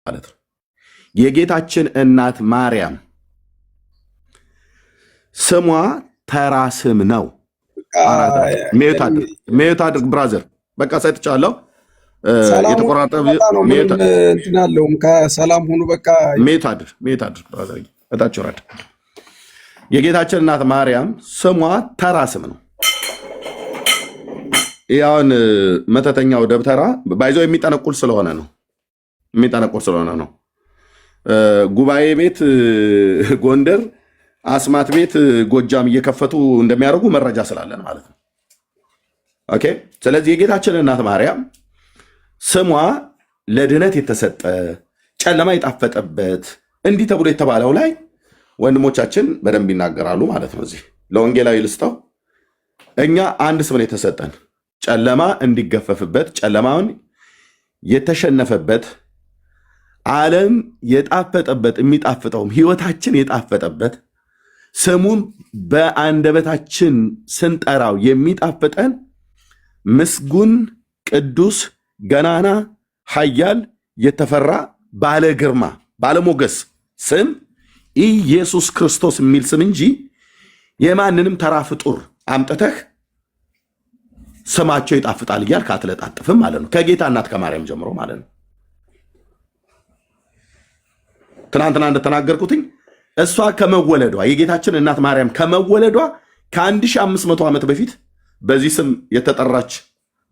ማለት ነው። የጌታችን እናት ማርያም ስሟ ተራ ስም ነው። ሜት አድርግ ብራዘር፣ በቃ ሰጥቻለሁ። የተቆራረጠ ሰላም ሁኑ። በቃ ሜት አድርግ ብራዘር፣ እታች ወረድ። የጌታችን እናት ማርያም ስሟ ተራ ስም ነው። ያውን መተተኛው ደብተራ ባይዘው የሚጠነቁል ስለሆነ ነው። ጉባኤ ቤት ጎንደር፣ አስማት ቤት ጎጃም እየከፈቱ እንደሚያደርጉ መረጃ ስላለን ማለት ነው። ኦኬ። ስለዚህ የጌታችን እናት ማርያም ስሟ ለድህነት የተሰጠ ጨለማ የጣፈጠበት እንዲህ ተብሎ የተባለው ላይ ወንድሞቻችን በደንብ ይናገራሉ ማለት ነው። እዚህ ለወንጌላዊ ልስጠው። እኛ አንድ ስም ነው የተሰጠን፣ ጨለማ እንዲገፈፍበት፣ ጨለማውን የተሸነፈበት፣ ዓለም የጣፈጠበት፣ የሚጣፍጠውም ህይወታችን የጣፈጠበት፣ ስሙን በአንደበታችን ስንጠራው የሚጣፍጠን ምስጉን፣ ቅዱስ፣ ገናና፣ ኃያል፣ የተፈራ፣ ባለ ግርማ፣ ባለሞገስ ስም ኢየሱስ ክርስቶስ የሚል ስም እንጂ የማንንም ተራ ፍጡር አምጥተህ ስማቸው ይጣፍጣል እያልክ አትለጣጥፍም ማለት ነው። ከጌታ እናት ከማርያም ጀምሮ ማለት ነው። ትናንትና እንደተናገርኩትኝ እሷ ከመወለዷ የጌታችን እናት ማርያም ከመወለዷ ከ1500 ዓመት በፊት በዚህ ስም የተጠራች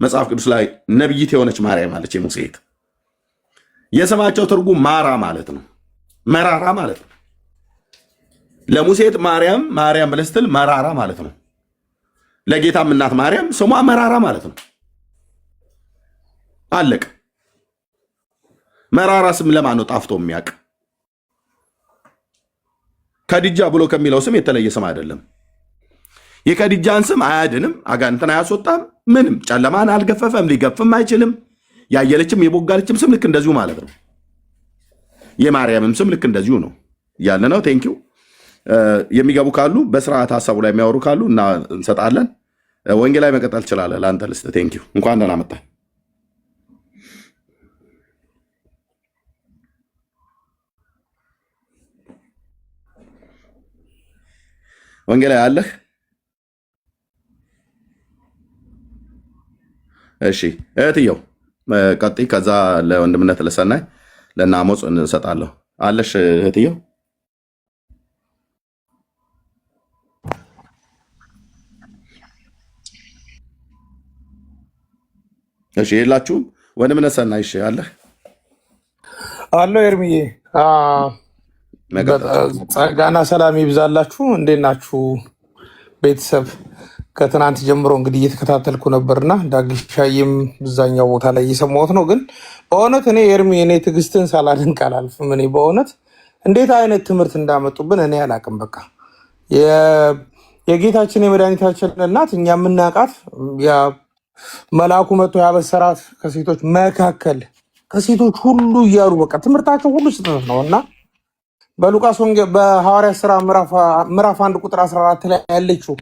መጽሐፍ ቅዱስ ላይ ነብይት የሆነች ማርያም አለች። የሙሴ እህት። የስማቸው ትርጉም ማራ ማለት ነው፣ መራራ ማለት ነው። ለሙሴ እህት ማርያም ብለህ ስትል መራራ ማለት ነው። ለጌታም እናት ማርያም ስሟ መራራ ማለት ነው። አለቅ። መራራ ስም ለማን ነው ጣፍቶ የሚያውቅ? ከድጃ ብሎ ከሚለው ስም የተለየ ስም አይደለም። የከድጃን ስም አያድንም፣ አጋንንትን አያስወጣም፣ ምንም ጨለማን አልገፈፈም፣ ሊገፍም አይችልም። ያየለችም የቦጋለችም ስም ልክ እንደዚሁ ማለት ነው። የማርያምም ስም ልክ እንደዚሁ ነው ያለ ነው። ቴንኪው። የሚገቡ ካሉ በስርዓት ሀሳቡ ላይ የሚያወሩ ካሉ እና እንሰጣለን። ወንጌላዊ መቀጠል ትችላለህ። ለአንተ ልስጥ። ቴንኪው። እንኳን ደህና መጣህ። ወንጌላዊ አለህ? እሺ እህትየው ቀጥይ። ከዛ ለወንድምነት ለሰናይ ለና አሞጽ እንሰጣለሁ። አለሽ እህትየው? እሺ የላችሁም? ወንድምነት ሰናይ እሺ አለህ? አለው ኤርሚዬ፣ ጸጋና ሰላም ይብዛላችሁ። እንዴት ናችሁ ቤተሰብ? ከትናንት ጀምሮ እንግዲህ እየተከታተልኩ ነበርና ዳግሻይም ብዛኛው ቦታ ላይ እየሰማሁት ነው። ግን በእውነት እኔ ኤርሚ እኔ ትዕግስትን ሳላደንቅ አላልፍም። እኔ በእውነት እንዴት አይነት ትምህርት እንዳመጡብን እኔ አላቅም። በቃ የጌታችን የመድኃኒታችን እናት እኛ የምናውቃት መልአኩ መጥቶ ያበሰራት ከሴቶች መካከል ከሴቶች ሁሉ እያሉ በቃ ትምህርታቸው ሁሉ ስህተት ነው እና በሉቃስ ወንጌል በሐዋርያት ሥራ ምዕራፍ 1 ቁጥር 14 ላይ ያለችው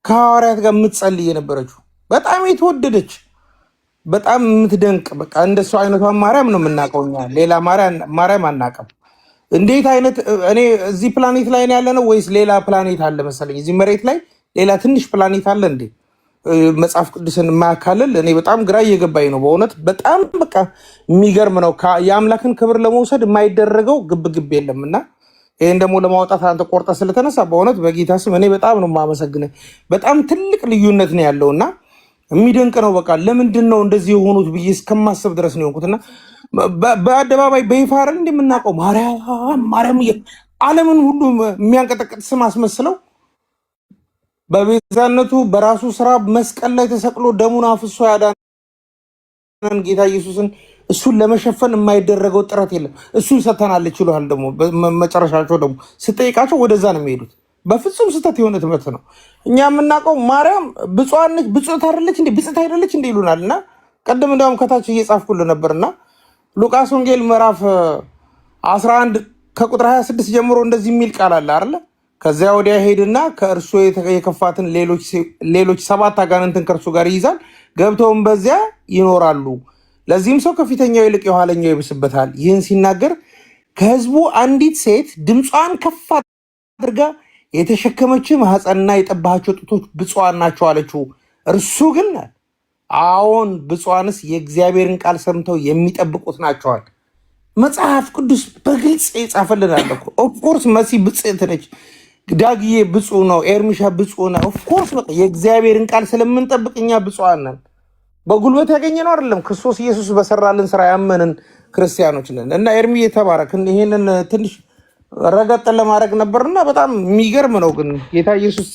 ከሐዋርያት ጋር የምትጸልይ የነበረችው በጣም የተወደደች በጣም የምትደንቅ በቃ እንደሱ አይነቷ ማርያም ነው የምናውቀው እኛ። ሌላ ማርያም አናውቅም። እንዴት አይነት እኔ እዚህ ፕላኔት ላይ ያለ ነው ወይስ ሌላ ፕላኔት አለ መሰለኝ? እዚህ መሬት ላይ ሌላ ትንሽ ፕላኔት አለ እንዴ? መጽሐፍ ቅዱስን የማያካልል እኔ በጣም ግራ እየገባኝ ነው በእውነት በጣም በቃ የሚገርም ነው። የአምላክን ክብር ለመውሰድ የማይደረገው ግብግብ የለም እና ይህን ደግሞ ለማውጣት አንተ ቆርጠ ስለተነሳ በእውነት በጌታ ስም እኔ በጣም ነው የማመሰግነው። በጣም ትልቅ ልዩነት ነው ያለው እና የሚደንቅ ነው። በቃ ለምንድን ነው እንደዚህ የሆኑት ብዬ እስከማሰብ ድረስ ነው የሆንኩትና በአደባባይ በይፋ አይደል እንደምናውቀው ማርያም ዓለምን ሁሉ የሚያንቀጠቅጥ ስም አስመስለው በቤዛነቱ በራሱ ስራ መስቀል ላይ ተሰቅሎ ደሙን አፍሶ ያዳነን ጌታ ኢየሱስን እሱን ለመሸፈን የማይደረገው ጥረት የለም። እሱን ሰተናለች ይሉሃል። ደግሞ መጨረሻቸው ደግሞ ስጠይቃቸው ወደዛ ነው የሚሄዱት። በፍጹም ስህተት የሆነ ትምህርት ነው። እኛ የምናውቀው ማርያም ብፁዓን ነች፣ ብፁዕት አይደለች እንዴ፣ ብፅዕት አይደለች እንዴ ይሉናል። እና ቀደም እንዲያውም ከታች እየጻፍኩልህ ነበርና ሉቃስ ወንጌል ምዕራፍ 11 ከቁጥር 26 ጀምሮ እንደዚህ የሚል ቃል አለ አይደለ? ከዚያ ወዲያ ሄድና ከእርሱ የከፋትን ሌሎች 7 አጋንንትን ከእርሱ ጋር ይይዛል፣ ገብተውም በዚያ ይኖራሉ። ለዚህም ሰው ከፊተኛው ይልቅ የኋለኛው ይብስበታል። ይህን ሲናገር ከሕዝቡ አንዲት ሴት ድምጿን ከፍ አድርጋ የተሸከመች ማኅፀንና የጠባሃቸው ጡቶች ብፁዓን ናቸው አለችው። እርሱ ግን አዎን ብፁዓንስ የእግዚአብሔርን ቃል ሰምተው የሚጠብቁት ናቸዋል። መጽሐፍ ቅዱስ በግልጽ ይጻፈልናል እኮ። ኦፍኮርስ መሲ ብጽዕት ነች፣ ዳግዬ ብፁዕ ነው፣ ኤርሚሻ ብፁዕ ነው። ኦፍኮርስ በቃ የእግዚአብሔርን ቃል ስለምንጠብቅ እኛ ብፁዓን ነን። በጉልበት ያገኘነው አይደለም፣ ክርስቶስ ኢየሱስ በሰራልን ስራ ያመንን ክርስቲያኖች ነን። እና ኤርሚ የተባረክ ይሄንን ትንሽ ረገጥን ለማድረግ ነበርና በጣም የሚገርም ነው። ግን ጌታ ኢየሱስ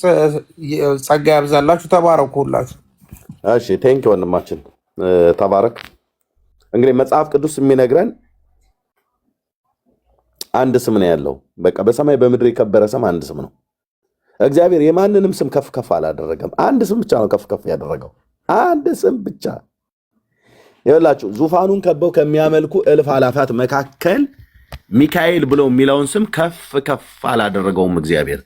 ጸጋ ያብዛላችሁ፣ ተባረኩ ሁላችሁ። እሺ ቴንክ ወንድማችን ተባረክ። እንግዲህ መጽሐፍ ቅዱስ የሚነግረን አንድ ስም ነው ያለው። በቃ በሰማይ በምድር የከበረ ስም አንድ ስም ነው። እግዚአብሔር የማንንም ስም ከፍ ከፍ አላደረገም። አንድ ስም ብቻ ነው ከፍ ከፍ ያደረገው፣ አንድ ስም ብቻ። ይኸውላችሁ ዙፋኑን ከበው ከሚያመልኩ እልፍ አላፋት መካከል ሚካኤል ብሎ የሚለውን ስም ከፍ ከፍ አላደረገውም እግዚአብሔር።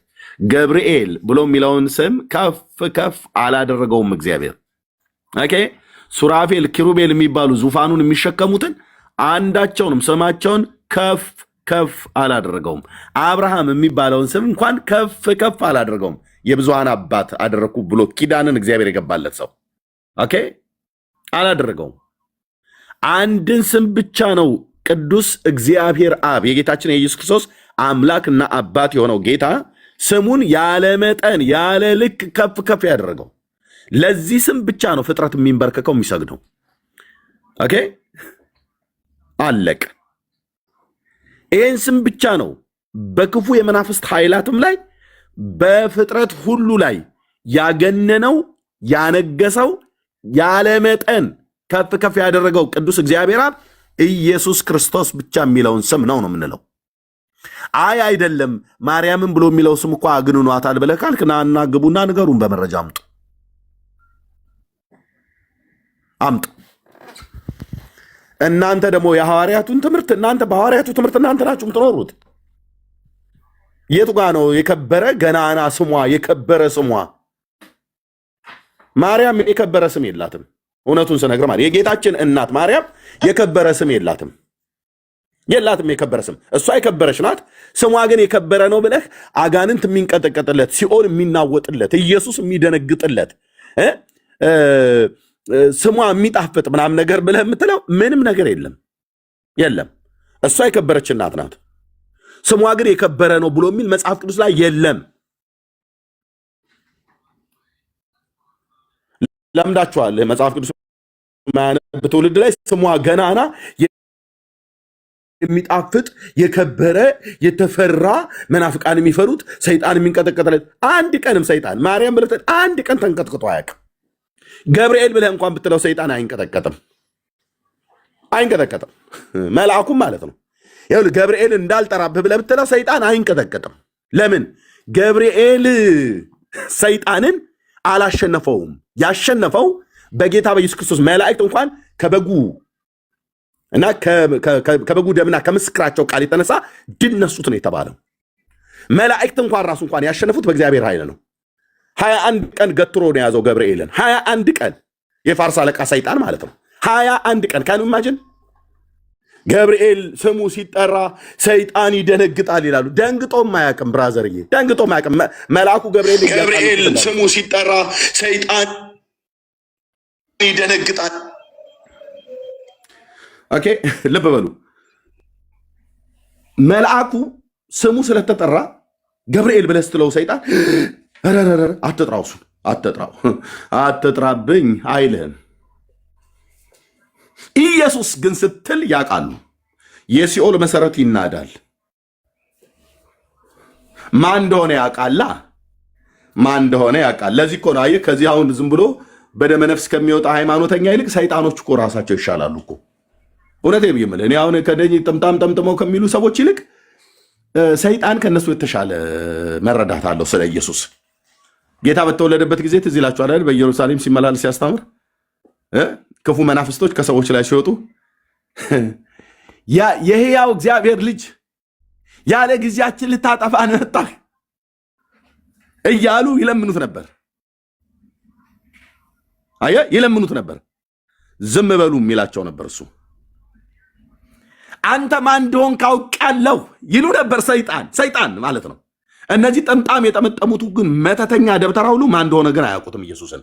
ገብርኤል ብሎ የሚለውን ስም ከፍ ከፍ አላደረገውም እግዚአብሔር። ኦኬ። ሱራፌል፣ ኪሩቤል የሚባሉ ዙፋኑን የሚሸከሙትን አንዳቸውንም ስማቸውን ከፍ ከፍ አላደረገውም። አብርሃም የሚባለውን ስም እንኳን ከፍ ከፍ አላደረገውም። የብዙሃን አባት አደረግኩ ብሎ ኪዳንን እግዚአብሔር የገባለት ሰው ኦኬ አላደረገውም። አንድን ስም ብቻ ነው ቅዱስ እግዚአብሔር አብ የጌታችን የኢየሱስ ክርስቶስ አምላክና አባት የሆነው ጌታ ስሙን ያለ መጠን ያለ ልክ ከፍ ከፍ ያደረገው። ለዚህ ስም ብቻ ነው ፍጥረት የሚንበርከከው የሚሰግደው። ኦኬ አለቅ። ይህን ስም ብቻ ነው በክፉ የመናፍስት ኃይላትም ላይ በፍጥረት ሁሉ ላይ ያገነነው ያነገሰው ያለ መጠን ከፍ ከፍ ያደረገው ቅዱስ እግዚአብሔር አብ ኢየሱስ ክርስቶስ ብቻ የሚለውን ስም ነው የምንለው። አይ አይደለም ማርያምን ብሎ የሚለው ስም እኮ አግንኗታል ብለህ ካልክ ና ግቡና ንገሩን፣ በመረጃ አምጡ። እናንተ ደግሞ የሐዋርያቱን ትምህርት በሐዋርያቱ ትምህርት እናንተ ናችሁ የምትኖሩት። የቱ ጋ ነው የከበረ ገናና ስሟ የከበረ ስሟ? ማርያም የከበረ ስም የላትም። እውነቱን ስነግር ማለት የጌታችን እናት ማርያም የከበረ ስም የላትም የከበረ ስም። እሷ የከበረች ናት። ስሟ ግን የከበረ ነው ብለህ አጋንንት የሚንቀጠቀጥለት፣ ሲኦል የሚናወጥለት፣ ኢየሱስ የሚደነግጥለት ስሟ የሚጣፍጥ ምናምን ነገር ብለህ የምትለው ምንም ነገር የለም። እሷ የከበረች እናት ናት። ስሟ ግን የከበረ ነው ብሎ የሚል መጽሐፍ ቅዱስ ላይ የለም። ለምዳችኋል። መጽሐፍ ቅዱስ ማያነብ ትውልድ ላይ ስሟ ገናና የሚጣፍጥ የከበረ የተፈራ መናፍቃን የሚፈሩት ሰይጣን የሚንቀጠቀጥለት አንድ ቀንም ሰይጣን ማርያም ብለህ አንድ ቀን ተንቀጥቅጦ አያውቅም። ገብርኤል ብለህ እንኳን ብትለው ሰይጣን አይንቀጠቀጥም። መልአኩም ማለት ነው። ይኸውልህ ገብርኤል እንዳልጠራብህ ብለህ ብትለው ሰይጣን አይንቀጠቀጥም። ለምን? ገብርኤል ሰይጣንን አላሸነፈውም። ያሸነፈው በጌታ በኢየሱስ ክርስቶስ መላእክት እንኳን ከበጉ እና ከበጉ ደምና ከምስክራቸው ቃል የተነሳ ድል ነሱት ነው የተባለው። መላእክት እንኳን ያሸነፉት በእግዚአብሔር ኃይል ነው። 21 ቀን ገትሮ ነው የያዘው ገብርኤልን። 21 ቀን የፋርስ አለቃ ሰይጣን ማለት ነው። 21 ቀን ካኑ ኢማጂን። ገብርኤል ስሙ ሲጠራ ሰይጣን ይደነግጣል ይላሉ። ደንግጦም አያውቅም ብራዘርዬ፣ ደንግጦም አያውቅም። መልአኩ ገብርኤል ስሙ ሲጠራ ሰይጣን ይደነግጣል። ኦኬ ልብ በሉ። መልአኩ ስሙ ስለተጠራ ገብርኤል ብለህ ስትለው ሰይጣን አትጥራው፣ እሱን አትጥራብኝ አይልህም። ኢየሱስ ግን ስትል ያውቃሉ። የሲኦል መሰረት ይናዳል። ማን እንደሆነ ያውቃል። ለዚህ እኮ ነው አየህ፣ ከዚህ አሁን ዝም ብሎ በደመ ነፍስ ከሚወጣ ሃይማኖተኛ ይልቅ ሰይጣኖች እኮ ራሳቸው ይሻላሉ እኮ። እውነቴን ብዬ የምልህ እኔ አሁን ከደኝ ጥምጣም ጠምጥመው ከሚሉ ሰዎች ይልቅ ሰይጣን ከነሱ የተሻለ መረዳት አለው ስለ ኢየሱስ። ጌታ በተወለደበት ጊዜ ትዝ ይላችኋል አይደል? በኢየሩሳሌም ሲመላለስ ሲያስተምር ክፉ መናፍስቶች ከሰዎች ላይ ሲወጡ የሕያው እግዚአብሔር ልጅ ያለ ጊዜያችን ልታጠፋን መጣህ እያሉ ይለምኑት ነበር። ይለምኑት ነበር። ዝም በሉ የሚላቸው ነበር። እሱ አንተ ማን እንደሆንክ አውቃለሁ ይሉ ነበር። ሰይጣን ማለት ነው። እነዚህ ጥምጣም የጠመጠሙት ግን መተተኛ ደብተራ ሁሉ ማን እንደሆነ ግን አያውቁትም። ኢየሱስን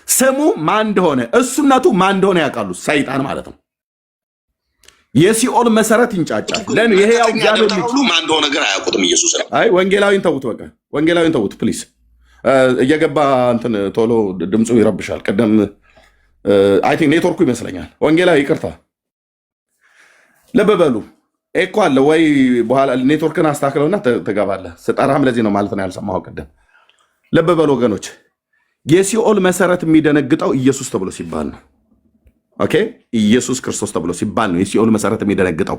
ስሙ ማን እንደሆነ እሱነቱ ማን እንደሆነ ያውቃሉ። ሰይጣን ማለት ነው። የሲኦል መሰረት ይንጫጫል። ለምን? ይሄ ያው እግዚአብሔር ልጅ ማን እንደሆነ ግን አያውቁትም። ኢየሱስን አይ ወንጌላዊን ተውት፣ በቃ ወንጌላዊን ተውት ፕሊዝ። እየገባ እንትን ቶሎ ድምፁ ይረብሻል። ቀደም አይ ቲንክ ኔትወርኩ ይመስለኛል። ወንጌላዊ ይቅርታ፣ ልብ በሉ። ኤኮ አለ ወይ? በኋላ ኔትወርክን አስተካክለውና ትገባለህ። ስጠራህም ለዚህ ነው ማለት ነው ያልሰማኸው ቅድም። ልብ በሉ ወገኖች፣ የሲኦል መሰረት የሚደነግጠው ኢየሱስ ተብሎ ሲባል ነው። ኦኬ፣ ኢየሱስ ክርስቶስ ተብሎ ሲባል ነው የሲኦል መሰረት የሚደነግጠው።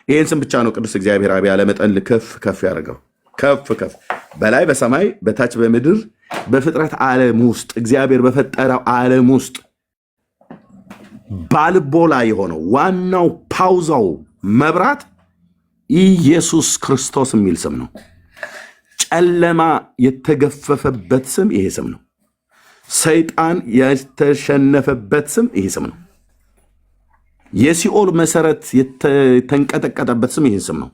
ይህን ስም ብቻ ነው ቅዱስ እግዚአብሔር አብ ያለ መጠን ከፍ ከፍ ያደረገው። ከፍ ከፍ በላይ በሰማይ በታች በምድር በፍጥረት ዓለም ውስጥ እግዚአብሔር በፈጠረው ዓለም ውስጥ ባልቦላ የሆነው ዋናው ፓውዛው መብራት ኢየሱስ ክርስቶስ የሚል ስም ነው። ጨለማ የተገፈፈበት ስም ይሄ ስም ነው። ሰይጣን የተሸነፈበት ስም ይሄ ስም ነው። የሲኦል መሰረት የተንቀጠቀጠበት ስም ይሄ ስም ነው።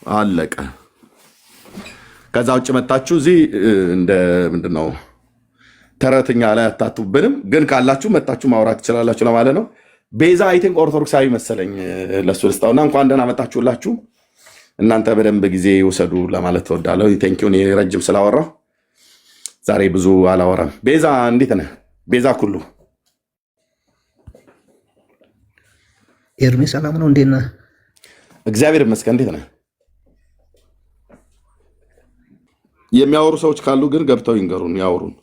አለቀ። ከዛ ውጭ መታችሁ እዚህ እንደ ምንድነው ተረትኛ ላይ አታቱብንም፣ ግን ካላችሁ መታችሁ ማውራት ትችላላችሁ ለማለት ነው። ቤዛ አይ ቲንክ ኦርቶዶክሳዊ መሰለኝ። ለሱ ልስጣውና እንኳን ደህና መጣችሁላችሁ። እናንተ በደንብ ጊዜ ይውሰዱ ለማለት እወዳለሁ። ቴንኪው። እኔ ረጅም ስላወራሁ ዛሬ ብዙ አላወራም። ቤዛ እንዴት ነህ? ቤዛ ኩሉ ኤርሚ ሰላም ነው? እንዴት ነህ? እግዚአብሔር ይመስገን። እንዴት ነህ? የሚያወሩ ሰዎች ካሉ ግን ገብተው ይንገሩን፣ ያወሩን።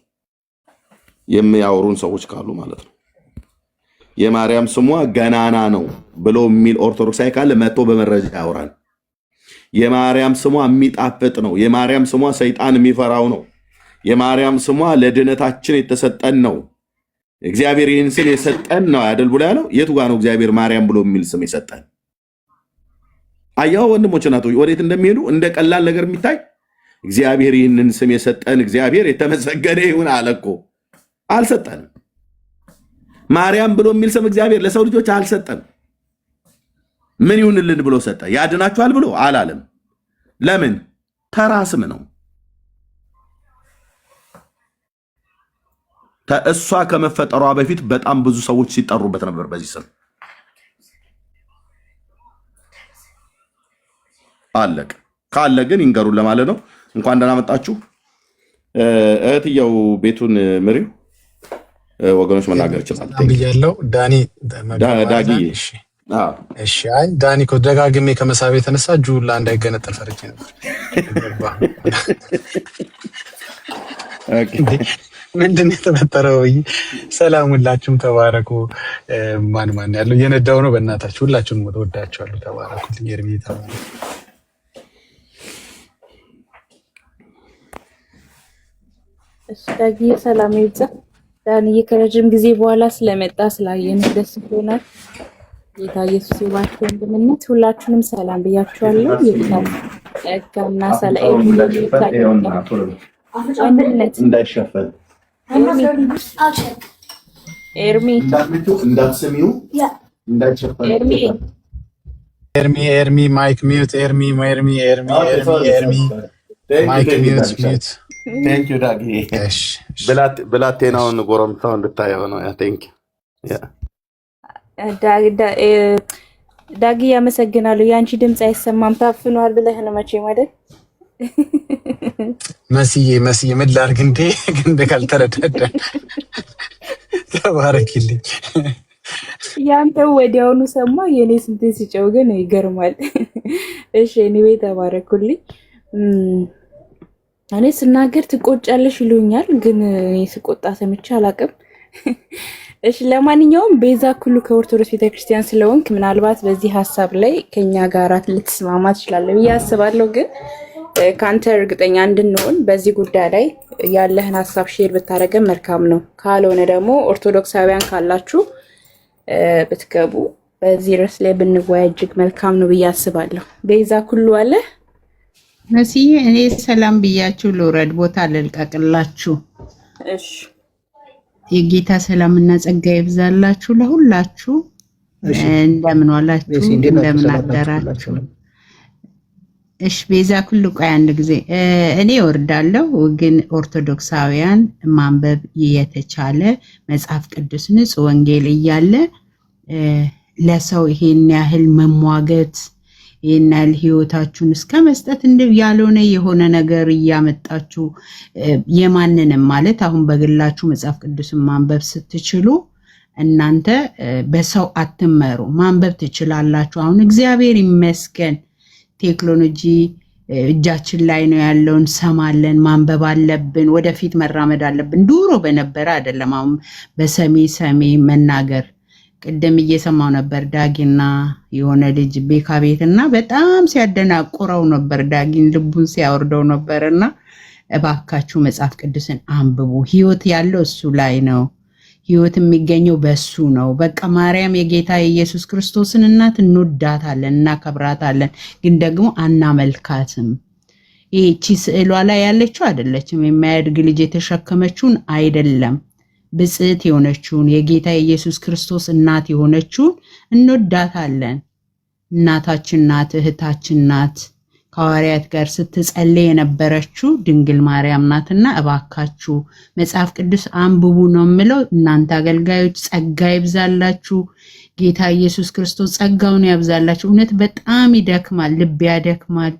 የሚያወሩን ሰዎች ካሉ ማለት ነው። የማርያም ስሟ ገናና ነው ብሎ የሚል ኦርቶዶክሳዊ ካለ መጥቶ በመረጃ ያወራል። የማርያም ስሟ የሚጣፍጥ ነው። የማርያም ስሟ ሰይጣን የሚፈራው ነው። የማርያም ስሟ ለድነታችን የተሰጠን ነው። እግዚአብሔር ይህን ስም የሰጠን ነው አይደል ብሎ ያለው። የቱ ጋር ነው እግዚአብሔር ማርያም ብሎ የሚል ስም የሰጠን? አያው ወንድሞች እናቶች ወዴት እንደሚሄዱ እንደ ቀላል ነገር የሚታይ እግዚአብሔር ይህንን ስም የሰጠን እግዚአብሔር የተመሰገነ ይሁን አለ እኮ። አልሰጠንም። ማርያም ብሎ የሚል ስም እግዚአብሔር ለሰው ልጆች አልሰጠንም። ምን ይሁንልን ብሎ ሰጠ? ያድናችኋል ብሎ አላለም። ለምን? ተራ ስም ነው። እሷ ከመፈጠሯ በፊት በጣም ብዙ ሰዎች ሲጠሩበት ነበር በዚህ ስም። አለቅ ካለ ግን ይንገሩን ለማለት ነው። እንኳን ደህና መጣችሁ። እህትየው ቤቱን ምሪው ወገኖች መናገር ይችላል ብያለሁ። ዳጊ እሺ። አይ ዳኒ እኮ ደጋግሜ ከመሳብ የተነሳ ጁላ እንዳይገነጠል ፈርቼ ነበር። ምንድን ነው የተፈጠረው? ሰላም፣ ሁላችሁም ተባረኩ። ማን ያለው እየነዳው ነው? በእናታችሁ ሁላችሁም ወዳችኋለሁ። ተባረኩልኝ። ኤርሚ ተባረኩ። እሺ ዳጊ ሰላም ይብዛ። ዳንዬ ከረጅም ጊዜ በኋላ ስለመጣ ስላየን ደስ ብሎናል። ጌታ ኢየሱስ ይባርክ። ወንድምነት ሁላችሁንም ሰላም ብያችኋለሁ። ይብዛል እካና ሰላም ወንድምነት እንዳይሸፈን ኤርሚ እንዳትሰሚው እንዳይሸፈን ኤርሚ ማይክ ሚዩት። ኤርሚ ማይክ ሚዩት። ቴንክ ዩ ዳጊ። ብላቴናውን ጎረምሳው እንድታየው ነው። ቴንክ ዳጊ ያመሰግናለሁ። የአንቺ ድምፅ አይሰማም ታፍኗል ብለህ ነው መቼ ማለት መስዬ ምን ላድርግ እንደ ካልተረዳዳ ተባረኪልኝ። ያንተው ወዲያውኑ ሰማ፣ የኔ ስንት ሲጨው ግን ይገርማል። እሺ እኔ ተባረኩልኝ። እኔ ስናገር ትቆጫለሽ ይሉኛል፣ ግን እኔ ስቆጣ ሰምቼ አላውቅም። እሺ ለማንኛውም ቤዛ ኩሉ ከኦርቶዶክስ ቤተክርስቲያን ስለሆንክ ምናልባት በዚህ ሀሳብ ላይ ከኛ ጋር ልትስማማ ትችላለህ ብዬ አስባለሁ። ግን ከአንተ እርግጠኛ እንድንሆን በዚህ ጉዳይ ላይ ያለህን ሀሳብ ሼር ብታደርገን መልካም ነው። ካልሆነ ደግሞ ኦርቶዶክሳውያን ካላችሁ ብትገቡ በዚህ ርዕስ ላይ ብንወያይ እጅግ መልካም ነው ብዬ አስባለሁ። ቤዛ ኩሉ አለ መስዬ እኔ ሰላም ብያችሁ ልውረድ፣ ቦታ ልልቀቅላችሁ። እሺ የጌታ ሰላምና ጸጋ ይብዛላችሁ ለሁላችሁ። እንደምን ዋላችሁ? እንደምን አደራችሁ? እሺ ቤዛ ኩሉ ቆይ አንድ ጊዜ እኔ ወርዳለሁ። ግን ኦርቶዶክሳውያን ማንበብ የተቻለ መጽሐፍ ቅዱስ ንጹህ ወንጌል እያለ ለሰው ይሄን ያህል መሟገት ይሄን ያህል ህይወታችሁን እስከ መስጠት ያልሆነ የሆነ ነገር እያመጣችሁ የማንንም ማለት አሁን በግላችሁ መጽሐፍ ቅዱስን ማንበብ ስትችሉ እናንተ በሰው አትመሩ፣ ማንበብ ትችላላችሁ። አሁን እግዚአብሔር ይመስገን ቴክኖሎጂ እጃችን ላይ ነው ያለው፣ እንሰማለን፣ ማንበብ አለብን፣ ወደፊት መራመድ አለብን። ድሮ በነበረ አይደለም። አሁን በሰሚ መናገር ቅድም እየሰማው ነበር ዳጊና የሆነ ልጅ ቤካ ቤትና በጣም ሲያደናቁረው ነበር። ዳጊን ልቡን ሲያወርደው ነበርና እባካችሁ መጽሐፍ ቅዱስን አንብቡ። ህይወት ያለው እሱ ላይ ነው። ህይወት የሚገኘው በሱ ነው። በቃ ማርያም የጌታ የኢየሱስ ክርስቶስን እናት እንወዳታለን፣ እናከብራታለን፣ ግን ደግሞ አናመልካትም። ይህቺ ስዕሏ ላይ ያለችው አይደለችም። የማያድግ ልጅ የተሸከመችውን አይደለም። ብጽዕት የሆነችውን የጌታ የኢየሱስ ክርስቶስ እናት የሆነችውን እንወዳታለን። እናታችን ናት፣ እህታችን ናት። ከሐዋርያት ጋር ስትጸልይ የነበረችው ድንግል ማርያም ናትና እባካችሁ መጽሐፍ ቅዱስ አንብቡ ነው የምለው። እናንተ አገልጋዮች ጸጋ ይብዛላችሁ። ጌታ ኢየሱስ ክርስቶስ ጸጋውን ያብዛላችሁ። እውነት በጣም ይደክማል፣ ልብ ያደክማል።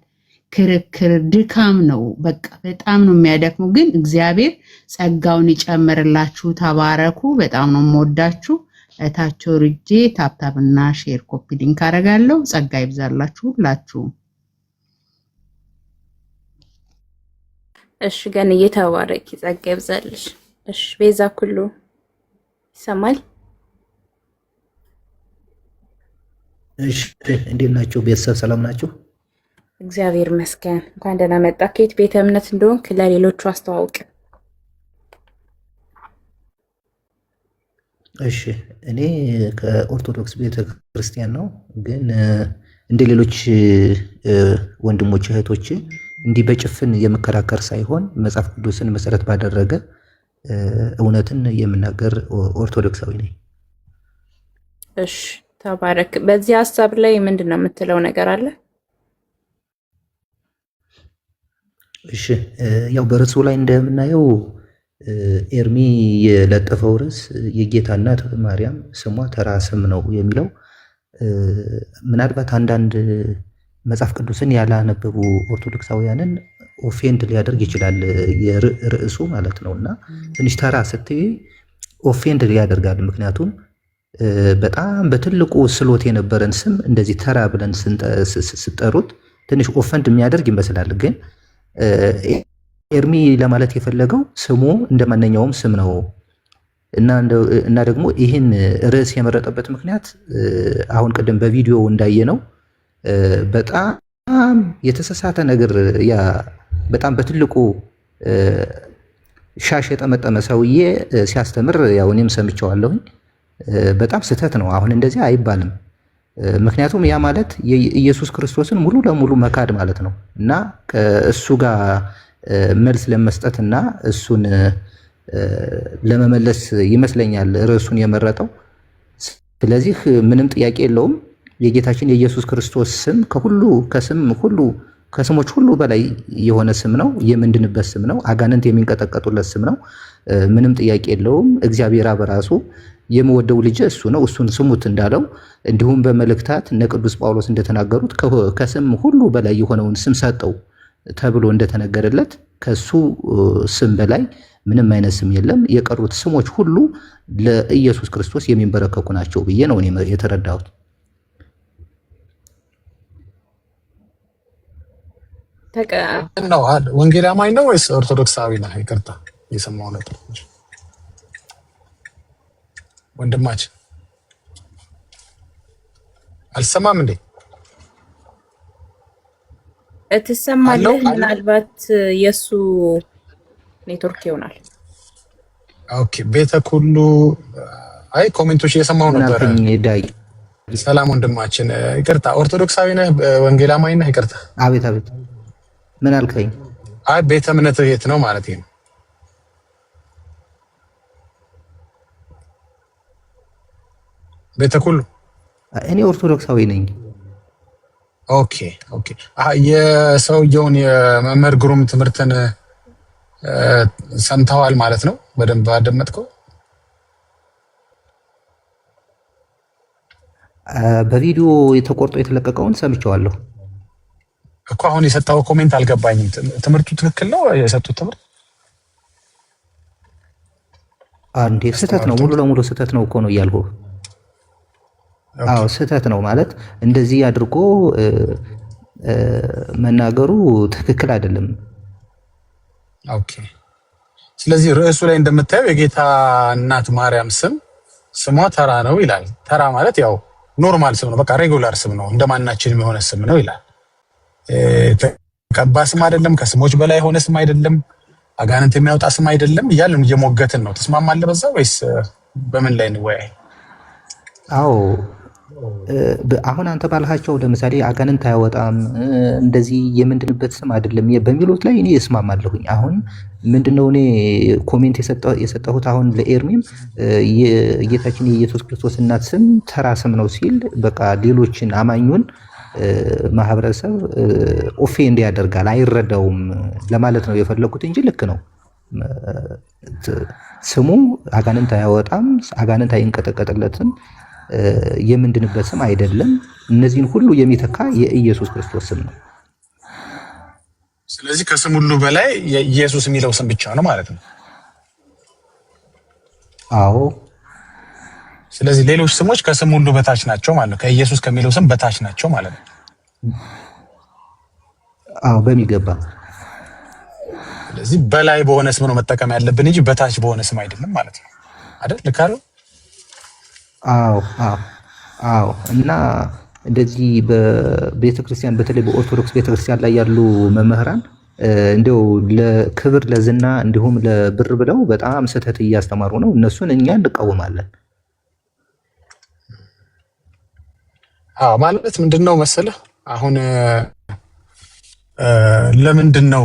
ክርክር ድካም ነው። በቃ በጣም ነው የሚያደክመው። ግን እግዚአብሔር ጸጋውን ይጨምርላችሁ። ተባረኩ። በጣም ነው የምወዳችሁ። እታቸው ርጄ ታፕታፕና ሼር ኮፒ ሊንክ አደርጋለሁ። ጸጋ ይብዛላችሁ ሁላችሁ። እሺ ገን እየተባረኪ ጸጋ ይብዛልሽ። እሺ ቤዛ ኩሉ ይሰማል? እሺ እንዴት ናችሁ ቤተሰብ? ሰላም ናችሁ? እግዚአብሔር ይመስገን። እንኳን ደህና መጣ። ከየት ቤተ እምነት እንደሆንክ ለሌሎቹ አስተዋውቅ። እሺ እኔ ከኦርቶዶክስ ቤተክርስቲያን ነው። ግን እንደ ሌሎች ወንድሞች እህቶች እንዲህ በጭፍን የምከራከር ሳይሆን መጽሐፍ ቅዱስን መሰረት ባደረገ እውነትን የምናገር ኦርቶዶክሳዊ ነኝ። እሺ ተባረክ። በዚህ ሐሳብ ላይ ምንድነው የምትለው ነገር አለ? እሺ ያው በርዕሱ ላይ እንደምናየው ኤርሚ የለጠፈው ርዕስ የጌታ እናት ማርያም ስሟ ተራ ስም ነው የሚለው ምናልባት አንዳንድ መጽሐፍ ቅዱስን ያላነበቡ ኦርቶዶክሳውያንን ኦፌንድ ሊያደርግ ይችላል የርዕሱ ማለት ነው። እና ትንሽ ተራ ስትይ ኦፌንድ ሊያደርጋል። ምክንያቱም በጣም በትልቁ ስሎት የነበረን ስም እንደዚህ ተራ ብለን ስጠሩት ትንሽ ኦፈንድ የሚያደርግ ይመስላል። ግን ኤርሚ ለማለት የፈለገው ስሙ እንደማንኛውም ስም ነው እና ደግሞ ይህን ርዕስ የመረጠበት ምክንያት አሁን ቅድም በቪዲዮ እንዳየነው በጣም የተሳሳተ ነገር ያ በጣም በትልቁ ሻሽ የጠመጠመ ሰውዬ ሲያስተምር ያው እኔም ሰምቼዋለሁኝ። በጣም ስህተት ነው። አሁን እንደዚህ አይባልም። ምክንያቱም ያ ማለት የኢየሱስ ክርስቶስን ሙሉ ለሙሉ መካድ ማለት ነው እና ከእሱ ጋር መልስ ለመስጠትና እሱን ለመመለስ ይመስለኛል ርዕሱን የመረጠው። ስለዚህ ምንም ጥያቄ የለውም። የጌታችን የኢየሱስ ክርስቶስ ስም ከስሞች ሁሉ በላይ የሆነ ስም ነው። የምንድንበት ስም ነው። አጋንንት የሚንቀጠቀጡለት ስም ነው። ምንም ጥያቄ የለውም። እግዚአብሔር በራሱ የምወደው ልጅ እሱ ነው፣ እሱን ስሙት እንዳለው፣ እንዲሁም በመልእክታት እነ ቅዱስ ጳውሎስ እንደተናገሩት ከስም ሁሉ በላይ የሆነውን ስም ሰጠው ተብሎ እንደተነገረለት ከሱ ስም በላይ ምንም አይነት ስም የለም። የቀሩት ስሞች ሁሉ ለኢየሱስ ክርስቶስ የሚንበረከኩ ናቸው ብዬ ነው እኔ የተረዳሁት። ነው ወንጌል አማኝ ነው ወይስ ኦርቶዶክሳዊ ነው? ይቅርታ የሰማው ነበር ወንድማችን አልሰማም እንዴ? እትሰማለህ? ምናልባት የሱ ኔትወርክ ይሆናል። ኦኬ ቤተ ኩሉ አይ ኮሜንቶች እየሰማው ነበር። ሰላም ወንድማችን፣ ይቅርታ ኦርቶዶክሳዊ ነህ? ወንጌል አማኝ ነህ? ይቅርታ። አቤት አቤት፣ ምን አልከኝ? አይ ቤተ እምነትህ የት ነው ማለት ነው? ቤተ ኩሉ እኔ ኦርቶዶክሳዊ ነኝ። ኦኬ ኦኬ። የሰውየውን የመምህር ግሩም ትምህርትን ሰምተዋል ማለት ነው? በደንብ አደመጥከው? በቪዲዮ የተቆርጦ የተለቀቀውን ሰምቼዋለሁ እኮ። አሁን የሰጠው ኮሜንት አልገባኝም። ትምህርቱ ትክክል ነው የሰጡት ትምህርት? አንዴ ስህተት ነው፣ ሙሉ ለሙሉ ስህተት ነው እኮ ነው እያልኩህ። አዎ ስህተት ነው ማለት እንደዚህ አድርጎ መናገሩ ትክክል አይደለም። ኦኬ። ስለዚህ ርዕሱ ላይ እንደምታየው የጌታ እናት ማርያም ስሟ ተራ ነው ይላል። ተራ ማለት ያው ኖርማል ስም ነው፣ በቃ ሬጉላር ስም ነው፣ እንደማናችንም የሆነ ስም ነው ይላል። ተቀባ ስም አይደለም፣ ከስሞች በላይ የሆነ ስም አይደለም፣ አጋንንት የሚያወጣ ስም አይደለም እያልን እየሞገትን ነው። ተስማማለህ በዛ ወይስ በምን ላይ እንወያይ? አዎ አሁን አንተ ባልሃቸው ለምሳሌ አጋንንት አያወጣም እንደዚህ የምንድንበት ስም አይደለም በሚሉት ላይ እኔ እስማማለሁኝ። አሁን ምንድነው እኔ ኮሜንት የሰጠሁት አሁን ለኤርሚም የጌታችን የኢየሱስ ክርስቶስ እናት ስም ተራ ስም ነው ሲል በቃ ሌሎችን አማኙን ማህበረሰብ ኦፌንድ ያደርጋል፣ አይረዳውም ለማለት ነው የፈለኩት እንጂ ልክ ነው። ስሙ አጋንንት አያወጣም፣ አጋንንት አይንቀጠቀጥለትም፣ የምንድንበት ስም አይደለም። እነዚህን ሁሉ የሚተካ የኢየሱስ ክርስቶስ ስም ነው። ስለዚህ ከስም ሁሉ በላይ የኢየሱስ የሚለው ስም ብቻ ነው ማለት ነው። አዎ። ስለዚህ ሌሎች ስሞች ከስም ሁሉ በታች ናቸው ማለት ነው። ከኢየሱስ ከሚለው ስም በታች ናቸው ማለት ነው። አዎ በሚገባ። ስለዚህ በላይ በሆነ ስም ነው መጠቀም ያለብን እንጂ በታች በሆነ ስም አይደለም ማለት ነው አይደል? ልክ አይደል? አዎ አዎ አዎ። እና እንደዚህ በቤተክርስቲያን በተለይ በኦርቶዶክስ ቤተክርስቲያን ላይ ያሉ መምህራን እንደው ለክብር ለዝና እንዲሁም ለብር ብለው በጣም ስህተት እያስተማሩ ነው። እነሱን እኛ እንቃወማለን። አዎ ማለት ምንድነው መሰለህ አሁን ለምንድነው